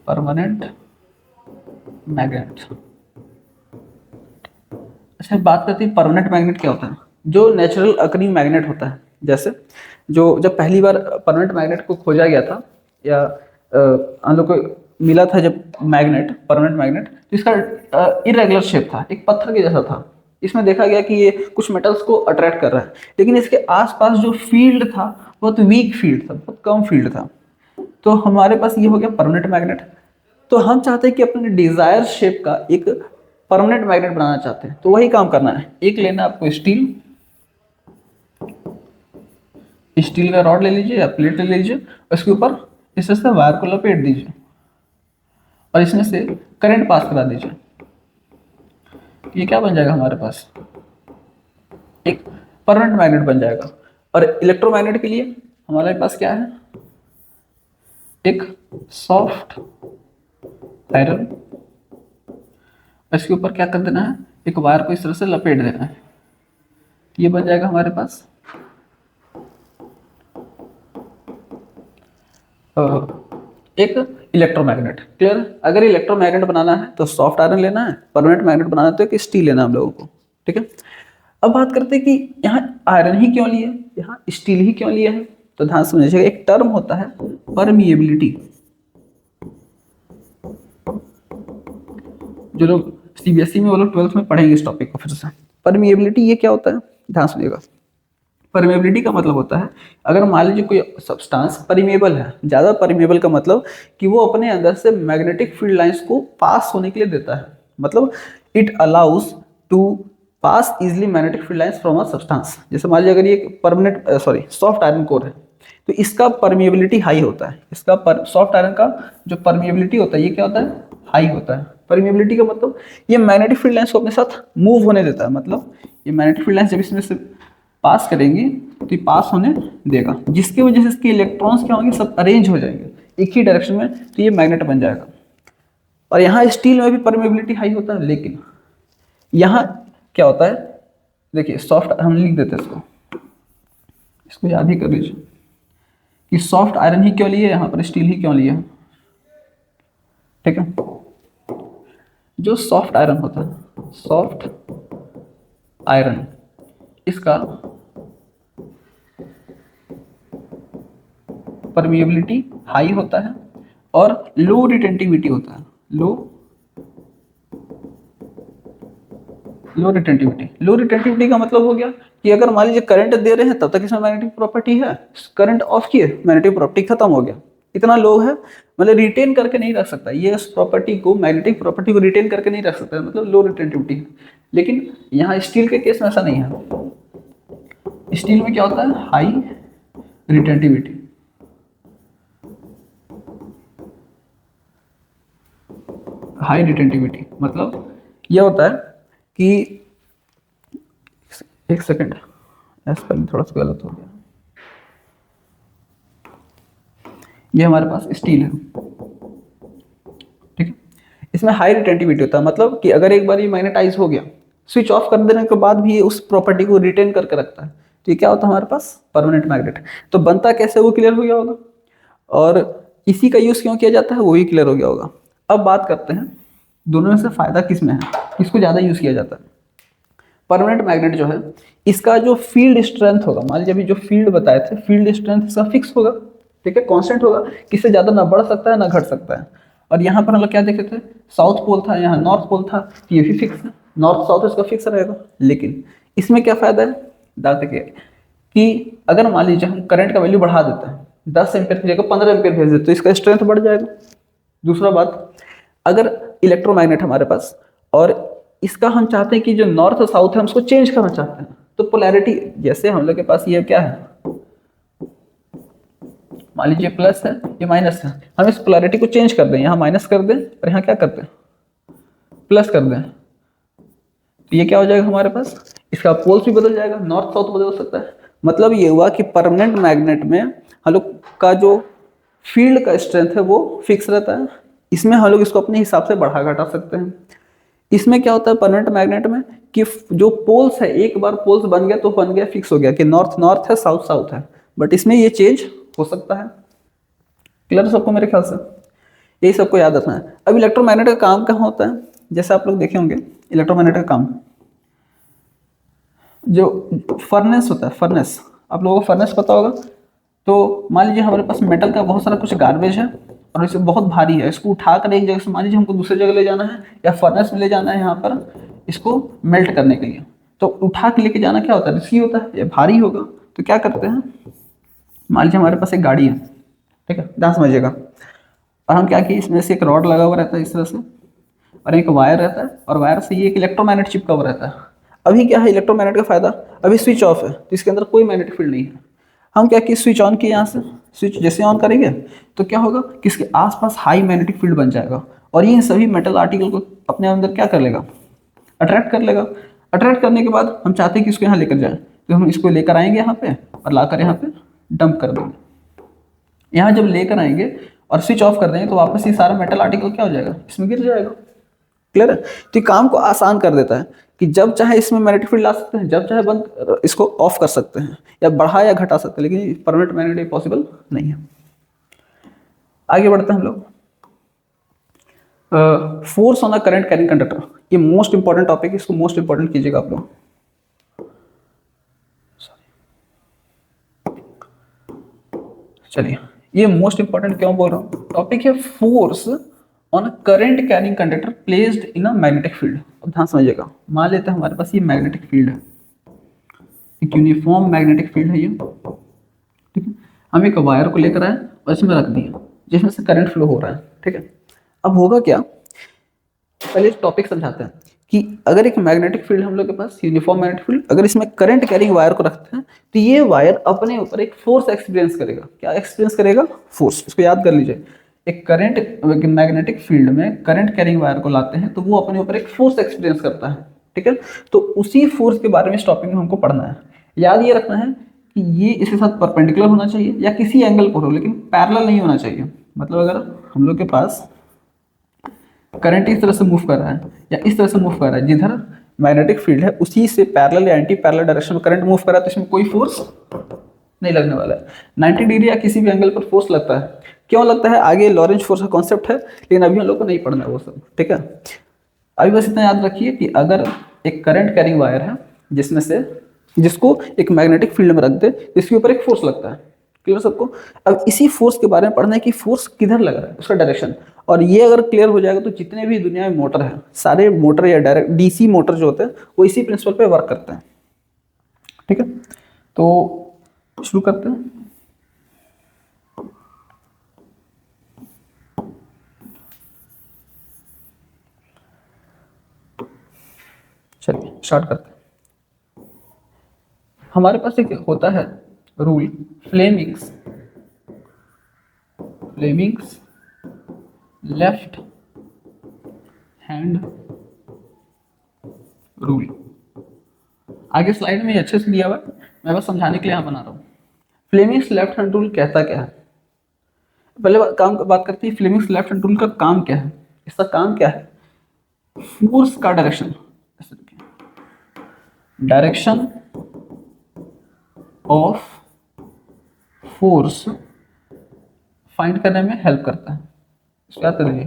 परमानेंट मैग्नेट। अच्छा, बात करते हैं परमानेंट मैग्नेट क्या होता है। जो नेचुरल अकरिंग मैग्नेट होता है, जैसे जो जब पहली बार परमानेंट मैग्नेट को खोजा गया था या हम लोग को मिला था जब मैग्नेट, परमानेंट मैग्नेट, तो इसका इरेगुलर शेप था, एक पत्थर के जैसा था। इसमें देखा गया कि ये कुछ मेटल्स को अट्रैक्ट कर रहा है, लेकिन इसके आसपास जो फील्ड था बहुत वीक फील्ड था, बहुत कम फील्ड था। तो हमारे पास ये हो गया परमानेंट मैग्नेट। तो हम चाहते हैं कि अपने डिजायर शेप का एक परमानेंट मैग्नेट बनाना चाहते हैं, तो वही काम करना है। एक लेना आपको स्टील, स्टील का रॉड ले लीजिए या प्लेट ले लीजिए, उसके ऊपर इस तरह से वायर को लपेट दीजिए और इसमें से करंट पास करा दीजिए। ये क्या बन जाएगा हमारे पास, एक परमानेंट मैग्नेट बन जाएगा। और इलेक्ट्रोमैग्नेट के लिए हमारे पास क्या है, एक सॉफ्ट आयरन, इसके ऊपर क्या कर देना है, एक वायर को इस तरह से लपेट देना है। ये बन जाएगा हमारे पास एक इलेक्ट्रोमैग्नेट। क्लियर? अगर इलेक्ट्रोमैग्नेट बनाना है तो सॉफ्ट आयरन लेना है, परमानेंट मैग्नेट बनाना है तो एक स्टील लेना है हम लोगों को। ठीक है, अब बात करते हैं कि यहाँ आयरन ही क्यों लिए, यहाँ स्टील ही क्यों लिए है। तो ध्यान समझिएगा, एक टर्म होता है परमिएबिलिटी। जो लोग सीबीएसई में, वो लोग 12th में पढ़ेंगे इस टॉपिक को फिर से। परमिएबिलिटी ये क्या होता है, ध्यान सुनिएगा। परमेबिलिटी का मतलब होता है, अगर मान लीजिए कोई सब्सटेंस परमेबल है, ज़्यादा परमेबल का मतलब कि वो अपने अंदर से मैग्नेटिक फील्ड लाइंस को पास होने के लिए देता है, मतलब it allows to pass easily magnetic field lines from a substance. जैसे मान लीजिए अगर ये परमानेंट सॉफ्ट आयरन कोर है, तो इसका परमिएबिलिटी हाई होता है। इसका सॉफ्ट आयरन का जो परमिएबिलिटी होता है ये क्या होता है, हाई होता है। परमिएबिलिटी का मतलब ये मैग्नेटिक फील्ड लाइंस को अपने साथ मूव होने देता है, मतलब ये मैग्नेटिक फील्ड लाइंस जब इसमें से पास करेंगे तो ये पास होने देगा, जिसकी वजह से इसके इलेक्ट्रॉन्स क्या होंगे, सब अरेंज हो जाएंगे एक ही डायरेक्शन में, तो ये मैग्नेट बन जाएगा। और यहाँ स्टील में भी परमेबिलिटी हाई होता है, लेकिन यहाँ क्या होता है, देखिए सॉफ्ट, हम लिख देते हैं इसको याद ही कर लीजिए कि सॉफ्ट आयरन ही क्यों लिए, यहाँ पर स्टील ही क्यों लिए। ठीक है, जो सॉफ्ट आयरन होता है, सॉफ्ट आयरन, इसका परमिएबिलिटी हाई होता है और लो रिटेंटिविटी होता है। लो रिटेंटिविटी का मतलब हो गया कि अगर मान लीजिए करंट दे रहे हैं तब तक इसमें मैग्नेटिक प्रॉपर्टी है, करंट ऑफ किए मैग्नेटिक प्रॉपर्टी खत्म हो गया। इतना लो है, मतलब रिटेन करके नहीं रख सकता ये उस प्रॉपर्टी को, मैग्नेटिक प्रॉपर्टी को रिटेन करके नहीं रख सकता, मतलब लो रिटेंटिविटी है। लेकिन यहाँ स्टील के केस में ऐसा नहीं है। स्टील में क्या होता है, हाई रिटेंटिविटी। हाई रिटेंटिविटी मतलब यह होता है कि, एक सेकंड, स्पेलिंग थोड़ा सा गलत हो गया। ये हमारे पास स्टील है, ठीक है, इसमें हाई रिटेंटिविटी होता है, मतलब कि अगर एक बार ये मैग्नेटाइज हो गया, स्विच ऑफ कर देने के बाद भी ये उस प्रॉपर्टी को रिटेन करके रखता है, तो ये क्या होता है हमारे पास, परमानेंट मैग्नेट। तो बनता कैसे वो क्लियर हो गया होगा, और इसी का यूज क्यों किया जाता है वो भी क्लियर हो गया होगा। अब बात करते हैं दोनों में से फायदा किस में है, किसको ज्यादा यूज किया जाता है। परमानेंट मैग्नेट जो है, इसका जो फील्ड स्ट्रेंथ होगा, मान लीजिए अभी जो फील्ड बताए थे, फील्ड स्ट्रेंथ इसका फिक्स होगा, ठीक है, कांस्टेंट होगा, किससे ज्यादा ना बढ़ सकता है ना घट सकता है। और यहाँ पर हम लोग क्या देखे थे, साउथ पोल था, यहाँ नॉर्थ पोल था, ये भी फिक्स है, नॉर्थ साउथ इसका फिक्स रहेगा। लेकिन इसमें क्या फायदा है, दाते के कि अगर मान लीजिए हम करंट का वैल्यू बढ़ा देते हैं, 10 एम्पियर की जगह 15 एम्पियर भेज देते तो इसका स्ट्रेंथ बढ़ जाएगा। दूसरा बात, अगर इलेक्ट्रोमैग्नेट हमारे पास और इसका हम चाहते हैं कि जो नॉर्थ और साउथ है हम उसको चेंज करना चाहते हैं, तो पोलैरिटी, जैसे हम लोग के पास ये क्या है, मान लीजिए प्लस है, ये माइनस है, हम इस पोलैरिटी को चेंज कर दें, यहाँ माइनस कर दें और यहाँ क्या करते हैं, प्लस कर दें तो ये क्या हो जाएगा हमारे पास, इसका पोल्स भी बदल जाएगा, नॉर्थ साउथ बदल सकता है। मतलब ये हुआ कि परमानेंट मैग्नेट में हम लोग का जो फील्ड का स्ट्रेंथ है वो फिक्स रहता है, इसमें हम लोग इसको अपने हिसाब से बढ़ा घटा सकते हैं। इसमें क्या होता है परमानेंट मैग्नेट में कि जो पोल्स है, एक बार पोल्स बन गया तो बन गया, फिक्स हो गया कि नॉर्थ नॉर्थ है, साउथ साउथ है, बट इसमें ये चेंज हो सकता है। क्लियर सबको मेरे ख्याल से, यही सबको याद रखना है। अब इलेक्ट्रोमैग्नेट का काम कहाँ होता है, जैसे आप लोग देखे होंगे इलेक्ट्रोमैग्नेट का काम, जो फर्नेस होता है, फर्नेस, आप लोगों को फर्नेस पता होगा। तो मान लीजिए हमारे पास मेटल का बहुत सारा कुछ गार्बेज है और इसे बहुत भारी है, इसको उठाकर एक जगह से मान लीजिए हमको दूसरी जगह ले जाना है या फर्नेस में ले जाना है यहाँ पर इसको मेल्ट करने के लिए, तो उठा के लेके जाना क्या होता है, रिस्की होता है, ये भारी होगा। तो क्या करते हैं, मान लीजिए हमारे पास एक गाड़ी है, ठीक है, ध्यान समझिएगा, और हम क्या किए, इसमें से एक रॉड लगा हुआ रहता है इस तरह से, और एक वायर रहता है, और वायर से ये एक इलेक्ट्रोमैग्नेट चिपका हुआ रहता है। अभी क्या है इलेक्ट्रोमैग्नेट का फायदा, अभी स्विच ऑफ है तो इसके अंदर कोई मैग्नेटिक फील्ड नहीं है। हम क्या किए, स्विच ऑन किए, यहाँ से स्विच जैसे ऑन करेंगे तो क्या होगा कि इसके आसपास हाई मैग्नेटिक फील्ड बन जाएगा, और ये इन सभी मेटल आर्टिकल को अपने अंदर क्या कर लेगा, अट्रैक्ट कर लेगा। अट्रैक्ट करने के बाद हम चाहते हैं कि इसको यहाँ लेकर जाए, तो हम इसको लेकर आएंगे यहाँ पे और लाकर यहाँ पे डंप कर देंगे। यहाँ जब लेकर आएंगे और स्विच ऑफ कर देंगे तो वापस ये सारा मेटल आर्टिकल क्या हो जाएगा, इसमें गिर जाएगा। क्लियर है, तो ये काम को आसान कर देता है कि जब चाहे इसमें मैग्नेटिक फील्ड ला सकते हैं, जब चाहे बंद इसको ऑफ कर सकते हैं या बढ़ा या घटा सकते हैं, लेकिन परमानेंट मैग्नेट पॉसिबल नहीं है। आगे बढ़ते हैं हम लोग, force on a current carrying conductor, ये मोस्ट इंपॉर्टेंट टॉपिक है, इसको मोस्ट इंपॉर्टेंट कीजिएगा आप लोग। चलिए, ये मोस्ट इंपॉर्टेंट क्यों बोल रहा हूँ, टॉपिक है force on a current carrying conductor placed in a magnetic field. अब ध्यान समझिएगा, मान लेते हैं हमारे पास ये मैग्नेटिक फील्ड है, एक यूनिफॉर्म मैग्नेटिक फील्ड है ये, ठीक है, हम एक वायर को लेकर आए और इसमें रख दिया जिसमें से करंट फ्लो हो रहा है, ठीक है। अब होगा क्या, पहले इस टॉपिक समझाते हैं कि अगर एक मैग्नेटिक फील्ड हम लोग के पास यूनिफॉर्म मैग्नेटिक फील्ड, अगर इसमें करंट कैरिंग वायर को रखते हैं तो ये वायर अपने ऊपर एक फोर्स एक्सपीरियंस करेगा। क्या एक्सपीरियंस करेगा, फोर्स। इसको याद कर लीजिए, एक करंट मैग्नेटिक फील्ड में करंट कैरिंग वायर को लाते हैं तो वो अपने ऊपर एक फोर्स एक्सपीरियंस करता है, ठीक है। तो उसी फोर्स के बारे में इस टॉपिक में हमको पढ़ना है। याद ये रखना है कि ये इसके साथ परपेंडिकुलर होना चाहिए या किसी एंगल पर हो, लेकिन पैरेलल नहीं होना चाहिए। मतलब अगर हम लोग के पास करंट इस तरह से मूव कर रहा है या इस तरह से मूव कर रहा है, जिधर मैग्नेटिक फील्ड है उसी से पैरेलल या एंटी पैरेलल डायरेक्शन में करंट मूव कर रहा है, तो इसमें कोई फोर्स नहीं लगने वाला है। 90 डिग्री या किसी भी एंगल पर फोर्स लगता है, क्यों लगता है, आगे लॉरेंज फोर्स का कॉन्सेप्ट है, लेकिन अभी हम लोग को नहीं पढ़ना है वो सब, ठीक है। अभी बस इतना याद रखिए कि अगर एक करंट कैरिंग वायर है जिसमें से जिसको एक मैग्नेटिक फील्ड में रख दे, इसके ऊपर एक फोर्स लगता है। क्लियर सबको, अब इसी फोर्स के बारे में पढ़ना है कि फोर्स किधर लग रहा है, उसका डायरेक्शन। और ये अगर क्लियर हो जाएगा तो जितने भी दुनिया में मोटर है, सारे मोटर या डायरेक्ट डीसी मोटर जो होते हैं वो इसी प्रिंसिपल पे वर्क करते हैं, ठीक है। तो शुरू करते हैं। चलिए स्टार्ट करते हैं। हमारे पास एक होता है rule, Fleming's left hand rule. आगे स्लाइड में अच्छे से दिया हुआ है, मैं बस समझाने के लिए यहाँ बना रहा हूँ। फ्लेमिंग्स लेफ्ट हैंड रूल कहता क्या है, पहले बात करते हैं फ्लेमिंग्स लेफ्ट हैंड रूल का काम क्या है। इसका काम क्या है, फोर्स का डायरेक्शन ऑफ फोर्स फाइंड करने में हेल्प करता है। इसको याद कर लीजिए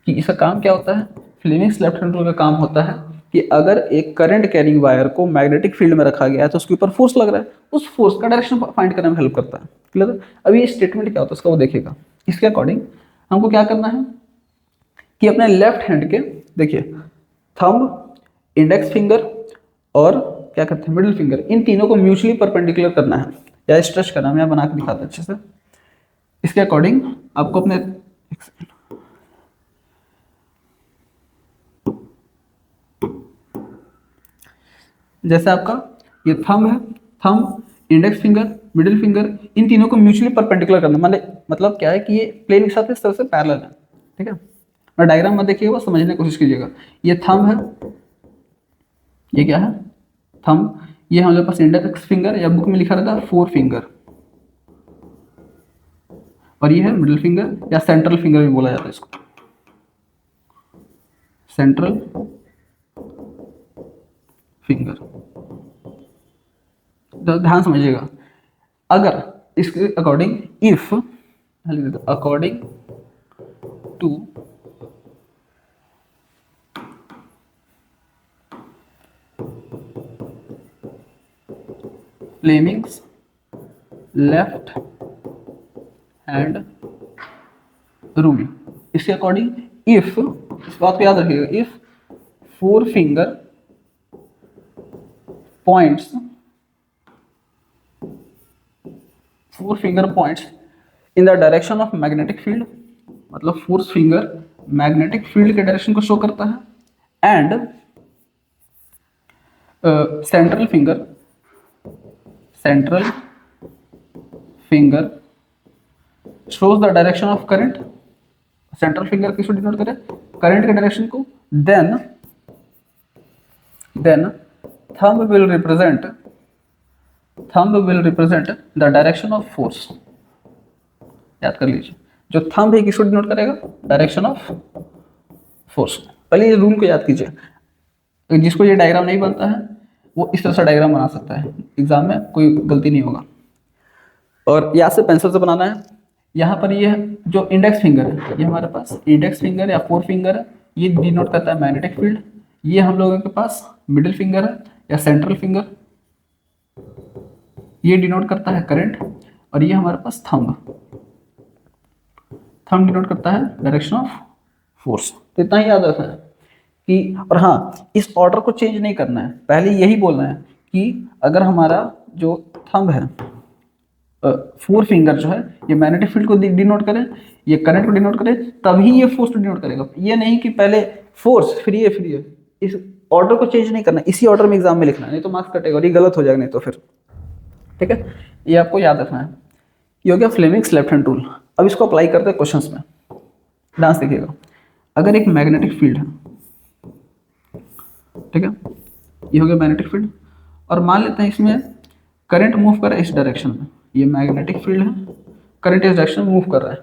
कि इसका काम क्या होता है। फ्लेमिंग्स लेफ्ट हैंड रूल का काम होता है कि अगर एक करंट कैरिंग वायर को मैग्नेटिक फील्ड में रखा गया है तो उसके ऊपर फोर्स लग रहा है, उस फोर्स का डायरेक्शन फाइंड करने में हेल्प करता है। क्लियर है, अभी ये स्टेटमेंट क्या होता है उसका वो देखिएगा। इसके अकॉर्डिंग हमको क्या करना है कि अपने लेफ्ट हैंड के देखिए थंब, इंडेक्स फिंगर और क्या करते हैं मिडिल फिंगर, इन तीनों को म्यूचुअली परपेंडिकुलर करना है या स्ट्रेच करना है। मैं बना के दिखाता अच्छे से। इसके अकॉर्डिंग आपको अपने जैसे आपका ये थंब है, thumb, index finger, middle finger, इन तीनों को म्यूचुअली परपेंडिकुलर करना, मतलब क्या है कि ये प्लेन के साथ इस तरह से पैरेलल है, ठीक है। मैं डायग्राम में देखिएगा, बस समझने की कोशिश कीजिएगा। ये थंब है, ये क्या है, थंब। ये हमारे पास इंडेक्स फिंगर या बुक में लिखा रहता है 4 फिंगर, और ये है मिडिल फिंगर या सेंट्रल फिंगर भी बोला जाता है इसको, सेंट्रल फिंगर। तो ध्यान समझिएगा, अगर इसके according, if according to Fleming's left hand rule, इसके अकॉर्डिंग इफ, इस बात को याद रखिएगा, if 4 finger points, 4 finger points in the direction of magnetic field, मतलब 4 फिंगर मैग्नेटिक फील्ड के डायरेक्शन को शो करता है, and central finger, central finger shows the direction of current, central finger किसको डिनोट करे, करंट के डायरेक्शन को, then thumb will represent the direction of force. याद कर लीजिए, जो थंब है किसको डिनोट करेगा, डायरेक्शन ऑफ फोर्स। पहले ये रूल को याद कीजिए, जिसको ये डायग्राम नहीं बनता है वो इस तरह से डायग्राम बना सकता है, एग्जाम में कोई गलती नहीं होगा। और याद से पेंसिल से बनाना है। यहाँ पर ये जो इंडेक्स फिंगर है, ये हमारे पास इंडेक्स फिंगर या 4 फिंगर है, ये डिनोट करता है मैग्नेटिक फील्ड। ये हम लोगों के पास मिडिल फिंगर है या सेंट्रल फिंगर, ये डिनोट करता है करंट। और ये हमारे पास थंब डिनोट करता है डायरेक्शन ऑफ फोर्स। तो इतना ही याद रखना है कि, और हाँ, इस ऑर्डर को चेंज नहीं करना है, पहले यही बोलना है कि अगर हमारा जो थंब है, 4 फिंगर जो है, ये मैग्नेटिक फील्ड को डिनोट करे, ये करंट को डिनोट करे, तभी ये फोर्स को डिनोट करेगा। ये नहीं कि पहले फोर्स फिर ये, इस ऑर्डर को चेंज नहीं करना, इसी ऑर्डर में एग्जाम में लिखना है, नहीं तो मार्क्स कटेगा और ये गलत हो जाएगा नहीं तो फिर। ठीक है, ये आपको याद रखना है। ये हो गया फ्लेमिंग्स लेफ्ट हैंड रूल। अब इसको अप्लाई करते हैं क्वेश्चंस में, ध्यान से देखिएगा। अगर एक मैग्नेटिक फील्ड है, ठीक है, ये हो गया मैग्नेटिक फील्ड, और मान लेते हैं इसमें करंट मूव कर रहा है इस डायरेक्शन में, ये मैग्नेटिक फील्ड है, करंट इस डायरेक्शन में मूव कर रहा है।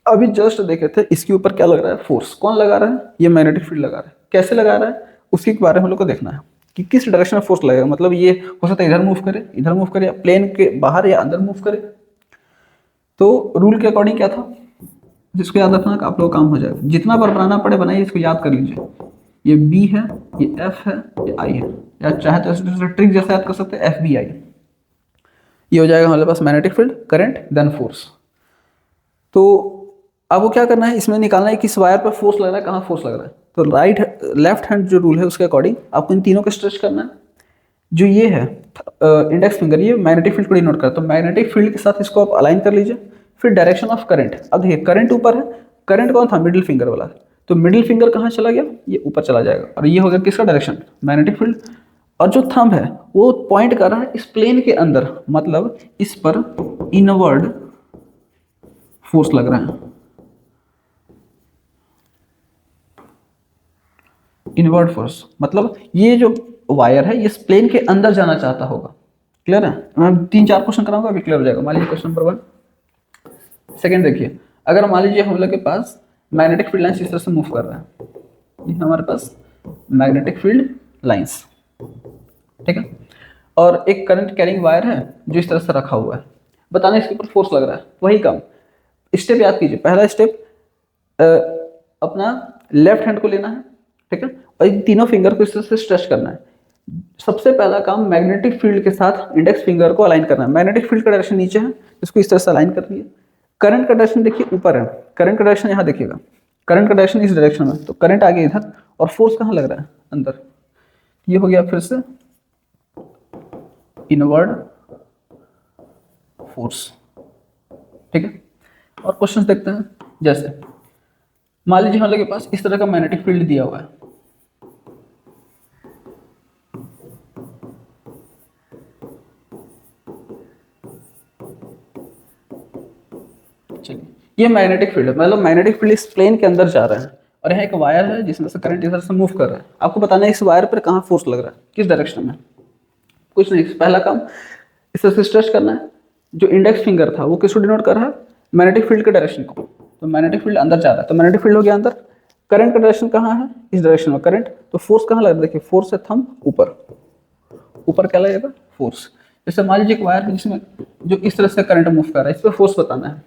अभी जस्ट देखे थे इसके ऊपर क्या लग रहा है, फोर्स। कौन लगा रहा है, ये मैग्नेटिक फील्ड लगा रहा है। कैसे लगा रहा है उसके बारे में हम लोग को देखना है कि किस डायरेक्शन में फोर्स लगेगा। मतलब ये हो सकता है इधर मूव करे या प्लेन के बाहर या अंदर मूव करे। तो रूल के अकॉर्डिंग क्या था, जिसको याद रखना आप लोग काम हो जाएगा। जितना बार बनाना पड़े बनाइए, इसको याद कर लीजिए। ये बी है, ये एफ है, ये आई है, या चाहे तो ट्रिक जैसे याद कर सकते हैं, एफ बी आई। ये हो जाएगा हमारे पास magnetic field, current, then force. तो अब वो क्या करना है, इसमें निकालना है किस वायर पर फोर्स लग रहा है, कहाँ फोर्स लग रहा है। तो लेफ्ट हैंड जो रूल है उसके अकॉर्डिंग आपको इन तीनों को स्ट्रेच करना है। जो ये है इंडेक्स फिंगर, ये मैग्नेटिक फील्ड को डिनोट करता है, तो मैग्नेटिक फील्ड के साथ इसको आप अलाइन कर लीजिए। फिर डायरेक्शन ऑफ करंट, अब देखिए करंट ऊपर है, करंट कौन था, मिडिल फिंगर वाला, तो मिडिल फिंगर कहाँ चला गया, ये ऊपर चला जाएगा, और ये हो गया किसका डायरेक्शन, मैग्नेटिक फील्ड। और जो थंब है वो पॉइंट कर रहा है इस प्लेन के अंदर, मतलब इस पर इनवर्ड फोर्स लग रहा है, इनवर्ड फोर्स। मतलब ये जो वायर है ये इस प्लेन के अंदर जाना चाहता होगा। क्लियर है, मैं 3-4 क्वेश्चन कराऊंगा, अभी क्लियर हो जाएगा। मान लीजिए क्वेश्चन नंबर 1, सेकंड देखिए। अगर मान लीजिए हम लोग के पास मैग्नेटिक फील्ड लाइंस इस तरह से मूव कर रहा है, ये हमारे पास मैग्नेटिक फील्ड लाइंस, ठीक है, और एक करंट कैरिंग वायर है जो इस तरह से रखा हुआ है, बताना इसके ऊपर फोर्स लग रहा है। वही काम, स्टेप याद कीजिए। पहला स्टेप अपना लेफ्ट हैंड को लेना है, ठीक है, और इन तीनों फिंगर को इस तरह से स्ट्रेच करना है। सबसे पहला काम मैग्नेटिक फील्ड के साथ इंडेक्स फिंगर को अलाइन करना है। मैग्नेटिक फील्ड का डायरेक्शन नीचे है, इसको इस तरह से अलाइन कर लिया। करंट का डायरेक्शन देखिए ऊपर है, करंट का डायरेक्शन यहाँ देखिएगा, करंट का डायरेक्शन इस डायरेक्शन में, तो करंट आगे इधर, और फोर्स कहाँ लग रहा है, अंदर। ये हो गया फिर से इनवर्ड फोर्स, ठीक है। और क्वेश्चंस देखते हैं। जैसे मान लीजिए हम लोग के पास इस तरह का मैग्नेटिक फील्ड दिया हुआ है, चलिए ये मैग्नेटिक फील्ड है, मतलब मैग्नेटिक फील्ड इस प्लेन के अंदर जा रहा है और यहाँ एक वायर है जिसमें से करंट इधर से मूव कर रहा है। आपको बताना है इस वायर पर कहाँ फोर्स लग रहा है, किस डायरेक्शन में। कुछ नहीं, पहला काम इसे स्ट्रेच करना है। जो इंडेक्स फिंगर था वो किसको डिनोट कर रहा है, मैग्नेटिक फील्ड के डायरेक्शन को। तो मैग्नेटिक फील्ड अंदर जा रहा है तो मैग्नेटिक फील्ड हो गया अंदर। करंट का डायरेक्शन कहाँ है, इस डायरेक्शन में करंट। तो फोर्स कहाँ लग रहा है, देखिए फोर्स है थंब ऊपर, ऊपर क्या लगेगा फोर्स। जैसे मान लीजिए एक वायर है जिसमें जो इस तरह से करंट मूव कर रहा है, इस पर फोर्स बताना है।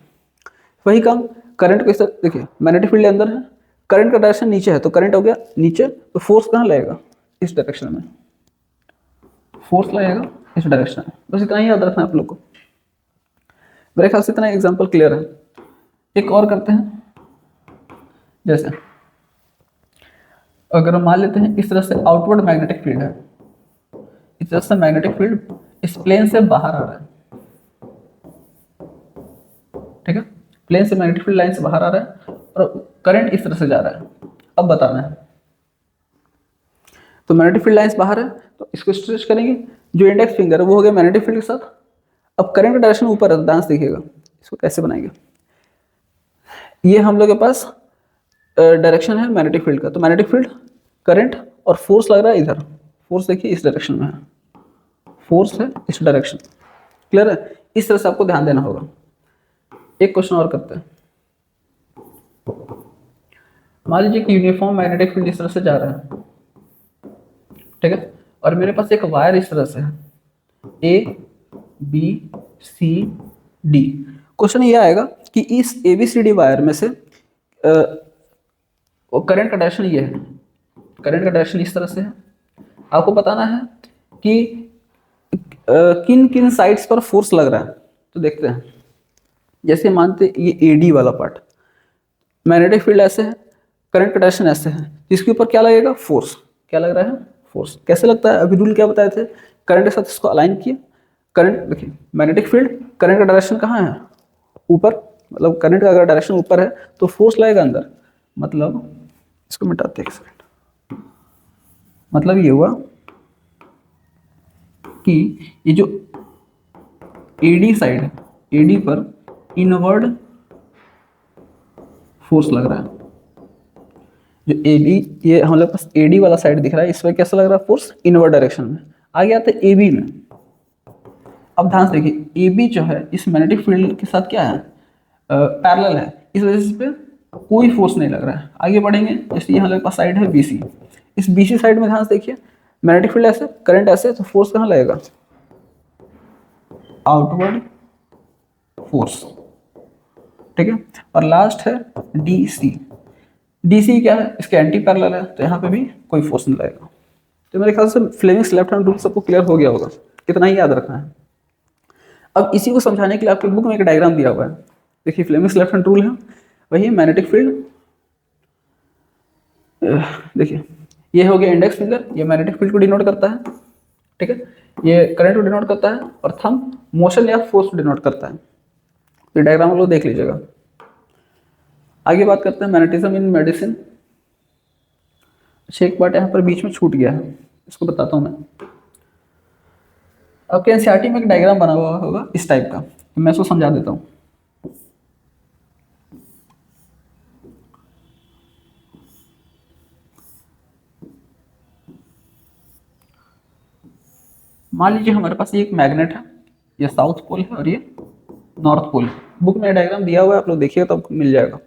वही काम करंट को इस तरह, देखिए मैग्नेटिक फील्ड अंदर है, करंट का डायरेक्शन नीचे है तो करंट हो गया नीचे, तो फोर्स कहाँ लगेगा, इस डायरेक्शन में फोर्स लगेगा, इस डायरेक्शन में। बस इतना ही याद रखना है आप लोग को। मेरे ख्याल से इतना एग्जाम्पल क्लियर है। एक और करते हैं, जैसे अगर हम मान लेते हैं इस तरह से आउटवर्ड मैग्नेटिक फील्ड है, इस तरह से मैग्नेटिक फील्ड इस प्लेन से बाहर आ रहा है, ठीक है, प्लेन से मैग्नेटिक फील्ड लाइन से बाहर आ रहा है और करंट इस तरह से जा रहा है। अब बताना है, तो मैग्नेटिक फील्ड लाइंस बाहर है तो इसको स्ट्रेच करेंगे, जो इंडेक्स फिंगर है वो हो गया मैग्नेटिक फील्ड के साथ। अब करंट का डायरेक्शन ऊपर है तो डांस देखिएगा, इसको कैसे बनाएंगे। ये हम लोग के पास डायरेक्शन है मैग्नेटिक फील्ड का, तो मैग्नेटिक फील्ड करंट और फोर्स लग रहा है इधर, फोर्स देखिए इस डायरेक्शन में है, फोर्स है इस डायरेक्शन। क्लियर है, इस तरह से आपको ध्यान देना होगा। एक क्वेश्चन और करते हैं। मान लीजिए कि यूनिफॉर्म मैग्नेटिक फील्ड इस तरह से जा रहा है, ठीक है, और मेरे पास एक वायर इस तरह से है, A B C D. Question ये आएगा कि इस A B C D wire में से करंट का डायरेक्शन ये है, करंट का डायरेक्शन इस तरह से है। आपको बताना है कि किन किन साइड्स पर फोर्स लग रहा है। तो देखते हैं, जैसे मानते ये ए डी वाला पार्ट, मैग्नेटिक फील्ड ऐसे है, करंट का डायरेक्शन ऐसे है, जिसके ऊपर क्या लगेगा फोर्स, क्या लग रहा है फोर्स। कैसे लगता है, अभी रूल क्या बताए थे, करंट के साथ इसको अलाइन किए। करंट देखिए मैग्नेटिक फील्ड, करंट का डायरेक्शन कहाँ है ऊपर, मतलब करंट का अगर डायरेक्शन ऊपर है तो फोर्स लगेगा अंदर। मतलब इसको मिटाते हैं एक सेकंड। मतलब ये हुआ कि ये जो एडी साइड है, एडी पर इनवर्ड फोर्स लग रहा है। जो एडी, ये हम लोग पास एडी वाला साइड दिख रहा है, इस पर कैसा लग रहा है फोर्स, इनवर्ड डायरेक्शन में। आगे आते हैं एबी में। अब ध्यान से देखिए, एबी जो है इस मैग्नेटिक फील्ड के साथ क्या है, पैरेलल है, इस वजह से इस पे कोई फोर्स नहीं लग रहा है। आगे बढ़ेंगे, जैसे यहाँ हमारे पास साइड है बीसी, इस बीसी साइड में ध्यान से देखिए, मैग्नेटिक फील्ड ऐसे, करंट ऐसे, तो फोर्स कहाँ लगेगा, आउटवर्ड फोर्स, ठीक है। और लास्ट है डीसी, डीसी क्या है, इसके एंटी पैरेलल है, तो यहाँ पे भी कोई फोर्स नहीं लगेगा। तो मेरे ख्याल से फ्लेमिंग्स लेफ्ट हैंड रूल सबको क्लियर हो गया होगा, इतना ही याद रखना है। अब इसी को समझाने के लिए आपकी बुक में एक डायग्राम दिया हुआ है, देखिए फ्लेमिंग्स लेफ्ट हैंड रूल है, वही मैग्नेटिक फील्ड, देखिए ये हो गया इंडेक्स फिंगर, ये मैग्नेटिक फील्ड को डिनोट करता है, ठीक है, ये करंट को डिनोट करता है, और थंब मोशन या फोर्स को डिनोट करता है। तो डायग्राम लोग देख लीजिएगा। आगे बात करते हैं मैग्नेटिज्म इन मेडिसिन। अच्छा, एक पार्ट यहाँ पर बीच में छूट गया है, इसको बताता हूँ मैं। आपके एनसीईआरटी में एक डायग्राम बना हुआ होगा इस टाइप का, तो मैं इसको समझा देता हूँ। मान लीजिए हमारे पास ये एक मैग्नेट है, ये साउथ पोल है और ये नॉर्थ पोल है। बुक में डायग्राम दिया हुआ है, आप लोग देखिएगा तो आपको मिल जाएगा।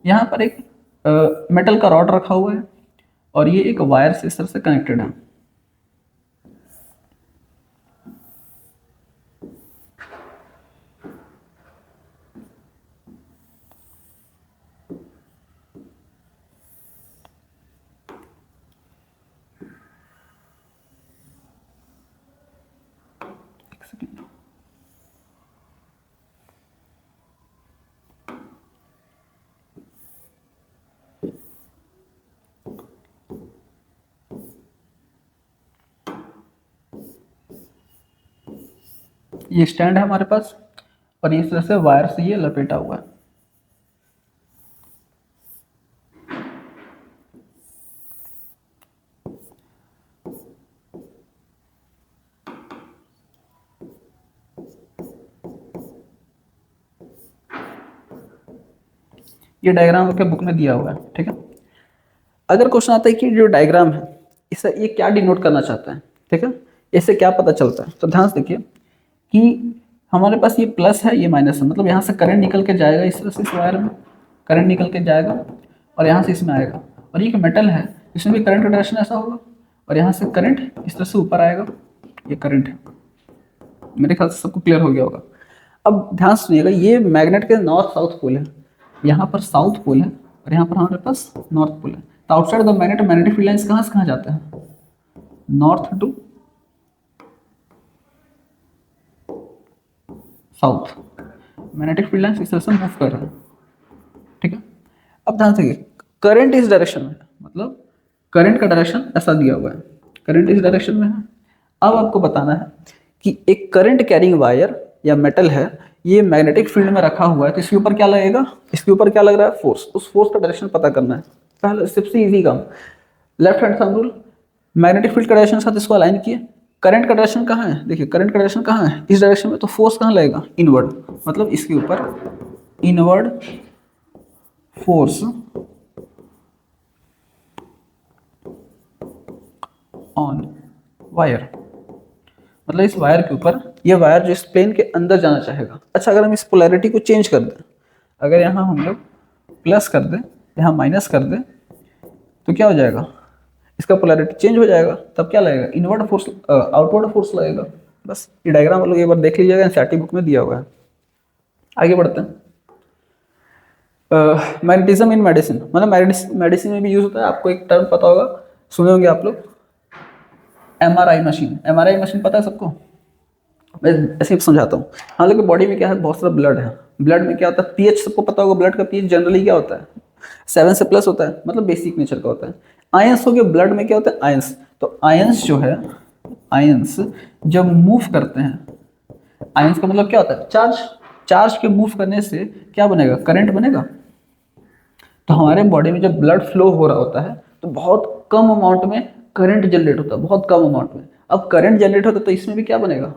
यहाँ पर एक मेटल का रॉड रखा हुआ है और ये एक वायर से इस तरह से कनेक्टेड है। ये स्टैंड है हमारे पास और इस तरह से वायर से ये लपेटा हुआ है। ये डायग्राम आपके बुक में दिया हुआ है, ठीक है। अगर क्वेश्चन आता है कि जो डायग्राम है इसे ये क्या डिनोट करना चाहता है, ठीक है, इससे क्या पता चलता है, तो ध्यान से देखिए कि हमारे पास ये प्लस है, ये माइनस है, मतलब यहाँ से करंट निकल के जाएगा इस तरह से, इस वायर में करंट निकल के जाएगा और यहाँ से इसमें आएगा, और ये एक मेटल है इसमें भी करंट का डायरेक्शन ऐसा होगा, और यहाँ से करंट इस तरह से ऊपर आएगा, ये करंट है। मेरे ख्याल से सबको क्लियर हो गया होगा। अब ध्यान सुनिएगा, ये मैग्नेट के नॉर्थ साउथ पोल है, यहाँ पर साउथ पोल है और यहाँ पर हमारे पास नॉर्थ पोल है। तो outside the magnet magnetic field lines कहाँ से कहाँ जाते हैं, north to south, magnetic field lines इस तरह से मूव कर रहे हैं, ठीक है। अब ध्यान से करंट इस डायरेक्शन में है, मतलब करंट का डायरेक्शन ऐसा दिया हुआ है, करंट इस डायरेक्शन में है। अब आपको बताना है कि एक करंट कैरिंग वायर या मेटल है, ये मैग्नेटिक फील्ड में रखा हुआ है, तो इसके ऊपर क्या लगेगा, इसके ऊपर क्या लग रहा है, फोर्स। उस फोर्स का डायरेक्शन पता करना है। पहले सबसे इजी काम, left hand thumb rule, magnetic field का डायरेक्शन साथ इसको अलाइन किए, करंट का डायरेक्शन कहाँ है, देखिए करंट का डायरेक्शन कहाँ है, इस डायरेक्शन में, तो फोर्स कहाँ लगेगा, इनवर्ड, मतलब इसके ऊपर इनवर्ड फोर्स ऑन वायर, मतलब इस वायर के ऊपर, ये वायर जो इस प्लेन के अंदर जाना चाहेगा। अच्छा, अगर हम इस पोलैरिटी को चेंज कर दें, अगर यहाँ हम लोग प्लस कर दें, यहाँ माइनस कर दें, तो क्या हो जाएगा, इसका पोलैरिटी चेंज हो जाएगा, तब क्या लगेगा, इनवर्ड फोर्स, आउटवर्ड फोर्स लगेगा। बस ये डायग्राम हम लोग एक बार देख लीजिएगा, एनसीईआरटी बुक में दिया हुआ है। आगे बढ़ते हैं। मैग्नेटिज्म इन मेडिसिन, मतलब मेडिसिन में भी यूज होता है। आपको एक टर्म पता होगा, सुने होंगे आप लोग, एमआरआई मशीन। एमआरआई मशीन पता है सबको, मैं ऐसे ही समझाता हूँ। हम लोग के बॉडी में क्या है, बहुत सारा ब्लड है, ब्लड में क्या होता है, पीएच सबको पता होगा, ब्लड का पीएच जनरली क्या होता है, 7 से प्लस होता है, मतलब बेसिक नेचर का होता है। आयंस हो गए, ब्लड में क्या होता है, आयंस। तो आयंस जो है, आयंस जब मूव करते हैं, आयंस का मतलब क्या होता है, चार्ज। चार्ज के मूव करने से क्या बनेगा, करंट बनेगा। तो हमारे बॉडी में जब ब्लड फ्लो हो रहा होता है तो बहुत कम अमाउंट में करंट जनरेट होता है, बहुत कम अमाउंट में। अब करंट जनरेट होता है तो इसमें भी क्या बनेगा,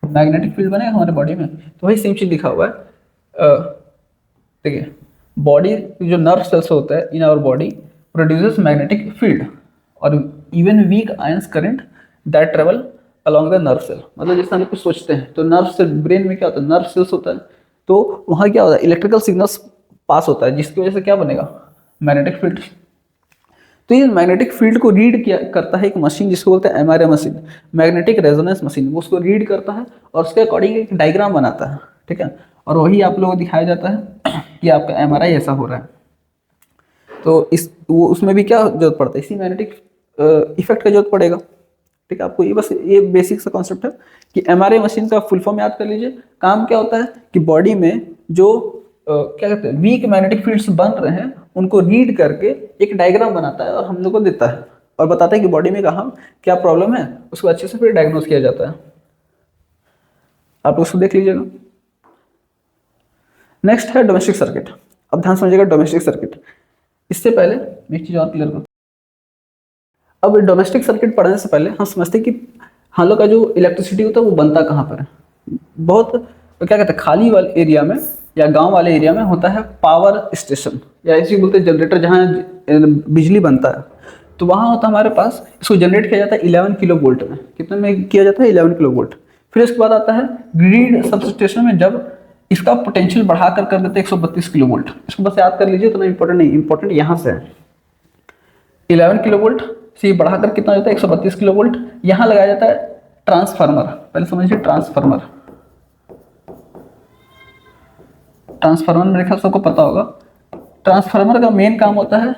मैग्नेटिक फील्ड बनेगा हमारे बॉडी में। तो वही सेम चीज लिखा हुआ है। देखिए, बॉडी जो नर्व सेल्स होता है in our body produces magnetic field और even weak ions current that travel along the nerve cell. मतलब जैसे हम कुछ सोचते हैं तो नर्व सेल, ब्रेन में क्या होता है, नर्व सेल्स होता है, तो वहाँ क्या होता है, इलेक्ट्रिकल सिग्नल्स पास होता है, जिसकी वजह से क्या बनेगा, मैग्नेटिक फील्ड। तो ये मैग्नेटिक फील्ड को रीड किया करता है एक मशीन जिसको बोलते हैं MRI machine, magnetic resonance machine. वो उसको रीड करता है और उसके अकॉर्डिंग एक डायग्राम बनाता है, ठीक है। और वही आप लोगों को दिखाया जाता है कि आपका एमआरआई ऐसा हो रहा है। तो इस वो उसमें भी क्या जरूरत पड़ता है, इसी मैग्नेटिक इफेक्ट का जरूरत पड़ेगा, ठीक है। आपको ये बस ये बेसिक सा कॉन्सेप्ट है कि एमआरआई मशीन का फुल फॉर्म याद कर लीजिए। काम क्या होता है कि बॉडी में जो क्या कहते हैं वीक मैग्नेटिक फील्ड्स बन रहे हैं उनको रीड करके एक डायग्राम बनाता है और हम लोग को देता है और बताता है कि बॉडी में कहाँ क्या प्रॉब्लम है, उसको अच्छे से फिर डायग्नोज किया जाता है। आप उसको देख लीजिएगा। नेक्स्ट है डोमेस्टिक सर्किट। अब ध्यान समझिएगा, डोमेस्टिक सर्किट। इससे पहले मैं एक चीज और क्लियर करूँ। अब डोमेस्टिक सर्किट पढ़ने से पहले हम समझते हैं कि हम लोग का जो इलेक्ट्रिसिटी होता है वो बनता कहाँ पर है। बहुत क्या कहते हैं, खाली वाले एरिया में या गांव वाले एरिया में होता है पावर स्टेशन या ऐसे बोलते हैं जनरेटर, जहाँ बिजली बनता है। तो वहाँ होता है हमारे पास, इसको जनरेट किया जाता है 11 किलो वोल्ट में। कितने में किया जाता है, 11 किलो वोल्ट। फिर इसके बाद आता है ग्रिड सब स्टेशन में, जब इसका पोटेंशियल बढ़ाकर कर देते हैं 132 किलो वोल्ट। इसको बस याद कर लीजिए, इतना इंपॉर्टेंट नहीं, इंपॉर्टेंट यहाँ से है। 11 किलो वोल्ट से बढ़ाकर कितना हो जाता है 132 किलो वोल्ट। यहाँ लगाया जाता है ट्रांसफार्मर। पहले समझिए ट्रांसफार्मर। ट्रांसफार्मर मेरे ख्याल सबको पता होगा। ट्रांसफार्मर का मेन काम होता है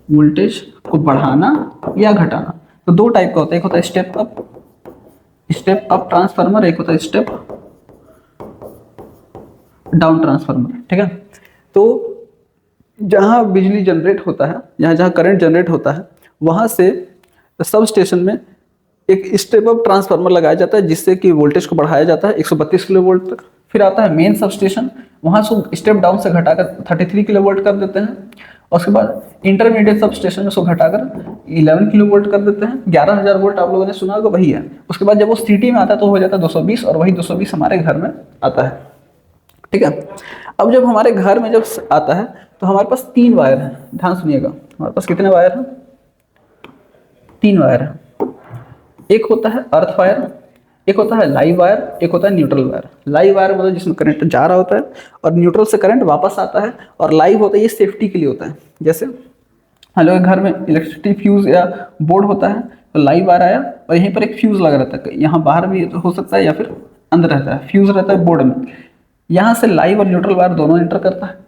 वोल्टेज को बढ़ाना या घटाना। तो दो टाइप का होता है, एक होता है स्टेप अप ट्रांसफार्मर, एक होता है स्टेप डाउन ट्रांसफार्मर, ठीक है। तो जहाँ बिजली जनरेट होता है, जहाँ करंट जनरेट होता है, वहाँ से सब स्टेशन में एक स्टेप अप ट्रांसफार्मर लगाया जाता है जिससे कि वोल्टेज को बढ़ाया जाता है 132 किलो वोल्ट तक। फिर आता है मेन सब स्टेशन, वहाँ से स्टेप डाउन से घटाकर 33 किलो वोल्ट कर देते हैं। और उसके बाद इंटरमीडिएट सब स्टेशन में उसको घटाकर 11 किलो वोल्ट कर देते हैं। 11,000 वोल्ट आप लोगों ने सुना होगा, वही है। उसके बाद जब वो सिटी में आता है तो हो जाता है 220, और वही 220 हमारे घर में आता है, ठीक है। अब जब हमारे घर में जब आता है तो हमारे पास 3 वायर हैं, ध्यान सुनिएगा, हमारे पास कितने वायर हैं? 3 वायर हैं। एक होता है अर्थ वायर, एक होता है लाइव वायर, एक होता है न्यूट्रल वायर। लाइव वायर मतलब जिसमें करंट जा रहा होता है, और न्यूट्रल से करंट वापस आता है, और लाइव होता है ये सेफ्टी के लिए होता है। जैसे हम लोग के घर में इलेक्ट्रिसिटी फ्यूज या बोर्ड होता है, तो लाइव वायर आया और यहीं पर एक फ्यूज लगा रहता है, यहाँ बाहर भी हो सकता है या फिर अंदर रहता है, फ्यूज रहता है बोर्ड में, यहाँ से लाइव और न्यूट्रल वायर दोनों एंटर करता है।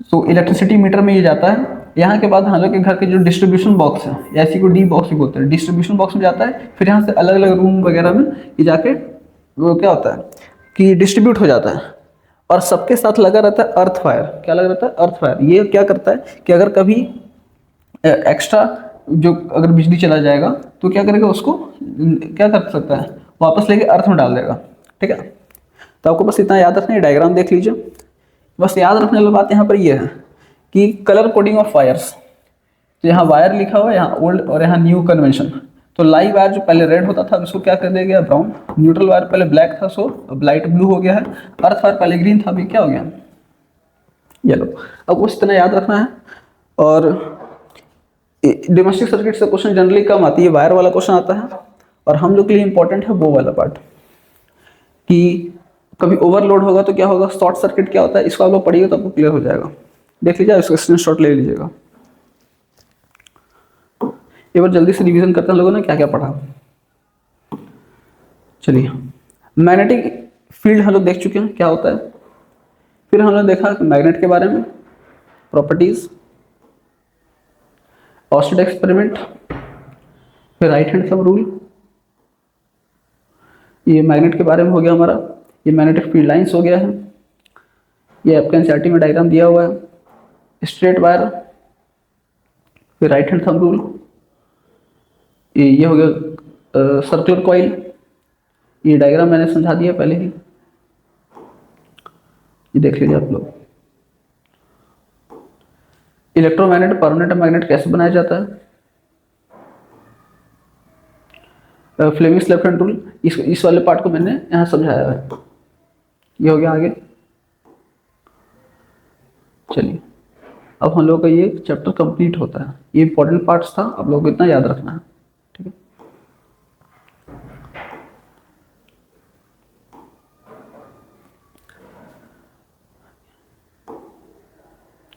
सो इलेक्ट्रिसिटी मीटर में ये जाता है। यहाँ के बाद हम लोग के घर के जो डिस्ट्रीब्यूशन बॉक्स है, या इसी को डी बॉक्स भी बोलते हैं, डिस्ट्रीब्यूशन बॉक्स में जाता है, फिर यहाँ से अलग अलग रूम वगैरह में ये जाके वो क्या होता है कि डिस्ट्रीब्यूट हो जाता है। और सबके साथ लगा रहता है अर्थ वायर। क्या लगा रहता है? Earth wire. ये क्या करता है कि अगर कभी एक्स्ट्रा जो अगर बिजली चला जाएगा तो क्या करेगा, उसको क्या कर सकता है, वापस लेके अर्थ में डाल देगा। ठीक है, तो आपको बस इतना याद रखना है, डायग्राम देख लीजिए। बस याद रखने वाली बात यहाँ पर ये है कि कलर कोडिंग ऑफ वायर्स। तो यहाँ वायर लिखा हुआ है, यहाँ ओल्ड और यहाँ न्यू कन्वेंशन। तो लाइव वायर जो पहले रेड होता था उसको क्या कर दिया गया, ब्राउन। न्यूट्रल वायर पहले ब्लैक था, सो अब लाइट ब्लू हो गया है। अर्थ वायर पहले ग्रीन था, अभी क्या हो गया, येलो। अब उस तरह याद रखना है। और डोमेस्टिक सर्किट से क्वेश्चन जनरली कम आती है, वायर वाला क्वेश्चन आता है। और हम लोग के लिए इंपॉर्टेंट है वो वाला पार्ट कि कभी ओवरलोड होगा तो क्या होगा, शॉर्ट सर्किट क्या होता है, इसको आप लोग पढ़िएगा तो आपको क्लियर हो जाएगा। देख लीजिए, इसका स्क्रीनशॉट ले लीजिएगा। एक बार जल्दी से रिवीजन करते हैं लोगों ने क्या क्या पढ़ा। चलिए, मैग्नेटिक फील्ड हम लोग देख चुके हैं क्या होता है। फिर हम लोग देखा मैग्नेट के बारे में, प्रॉपर्टीज, ऑस्टेड एक्सपेरिमेंट, फिर राइट हैंड थंब रूल। ये मैग्नेट के बारे में हो गया हमारा। ये मैग्नेटिक फील्ड लाइंस हो गया है। ये आपके एनसीईआरटी में डायग्राम दिया हुआ है। स्ट्रेट वायर, फिर राइट हैंड थंब रूल। ये हो गया सर्कुलर कॉइल। ये डायग्राम मैंने समझा दिया पहले ही, ये देख लीजिए आप लोग। इलेक्ट्रोमैग्नेट, परमानेंट मैग्नेट कैसे बनाया जाता है, फ्लेमिंग्स लेफ्ट हैंड रूल, इस वाले पार्ट को मैंने यहाँ समझाया है। ये हो गया आगे। चलिए, अब हम लोग का ये चैप्टर कंप्लीट होता है। ये इंपॉर्टेंट पार्ट्स था, आप लोगों को इतना याद रखना है। ठीक है,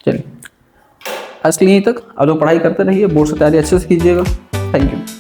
चलिए आज के लिए यहीं तक। आप लोग पढ़ाई करते रहिए, बोर्ड से तैयारी अच्छे से कीजिएगा। Thank you.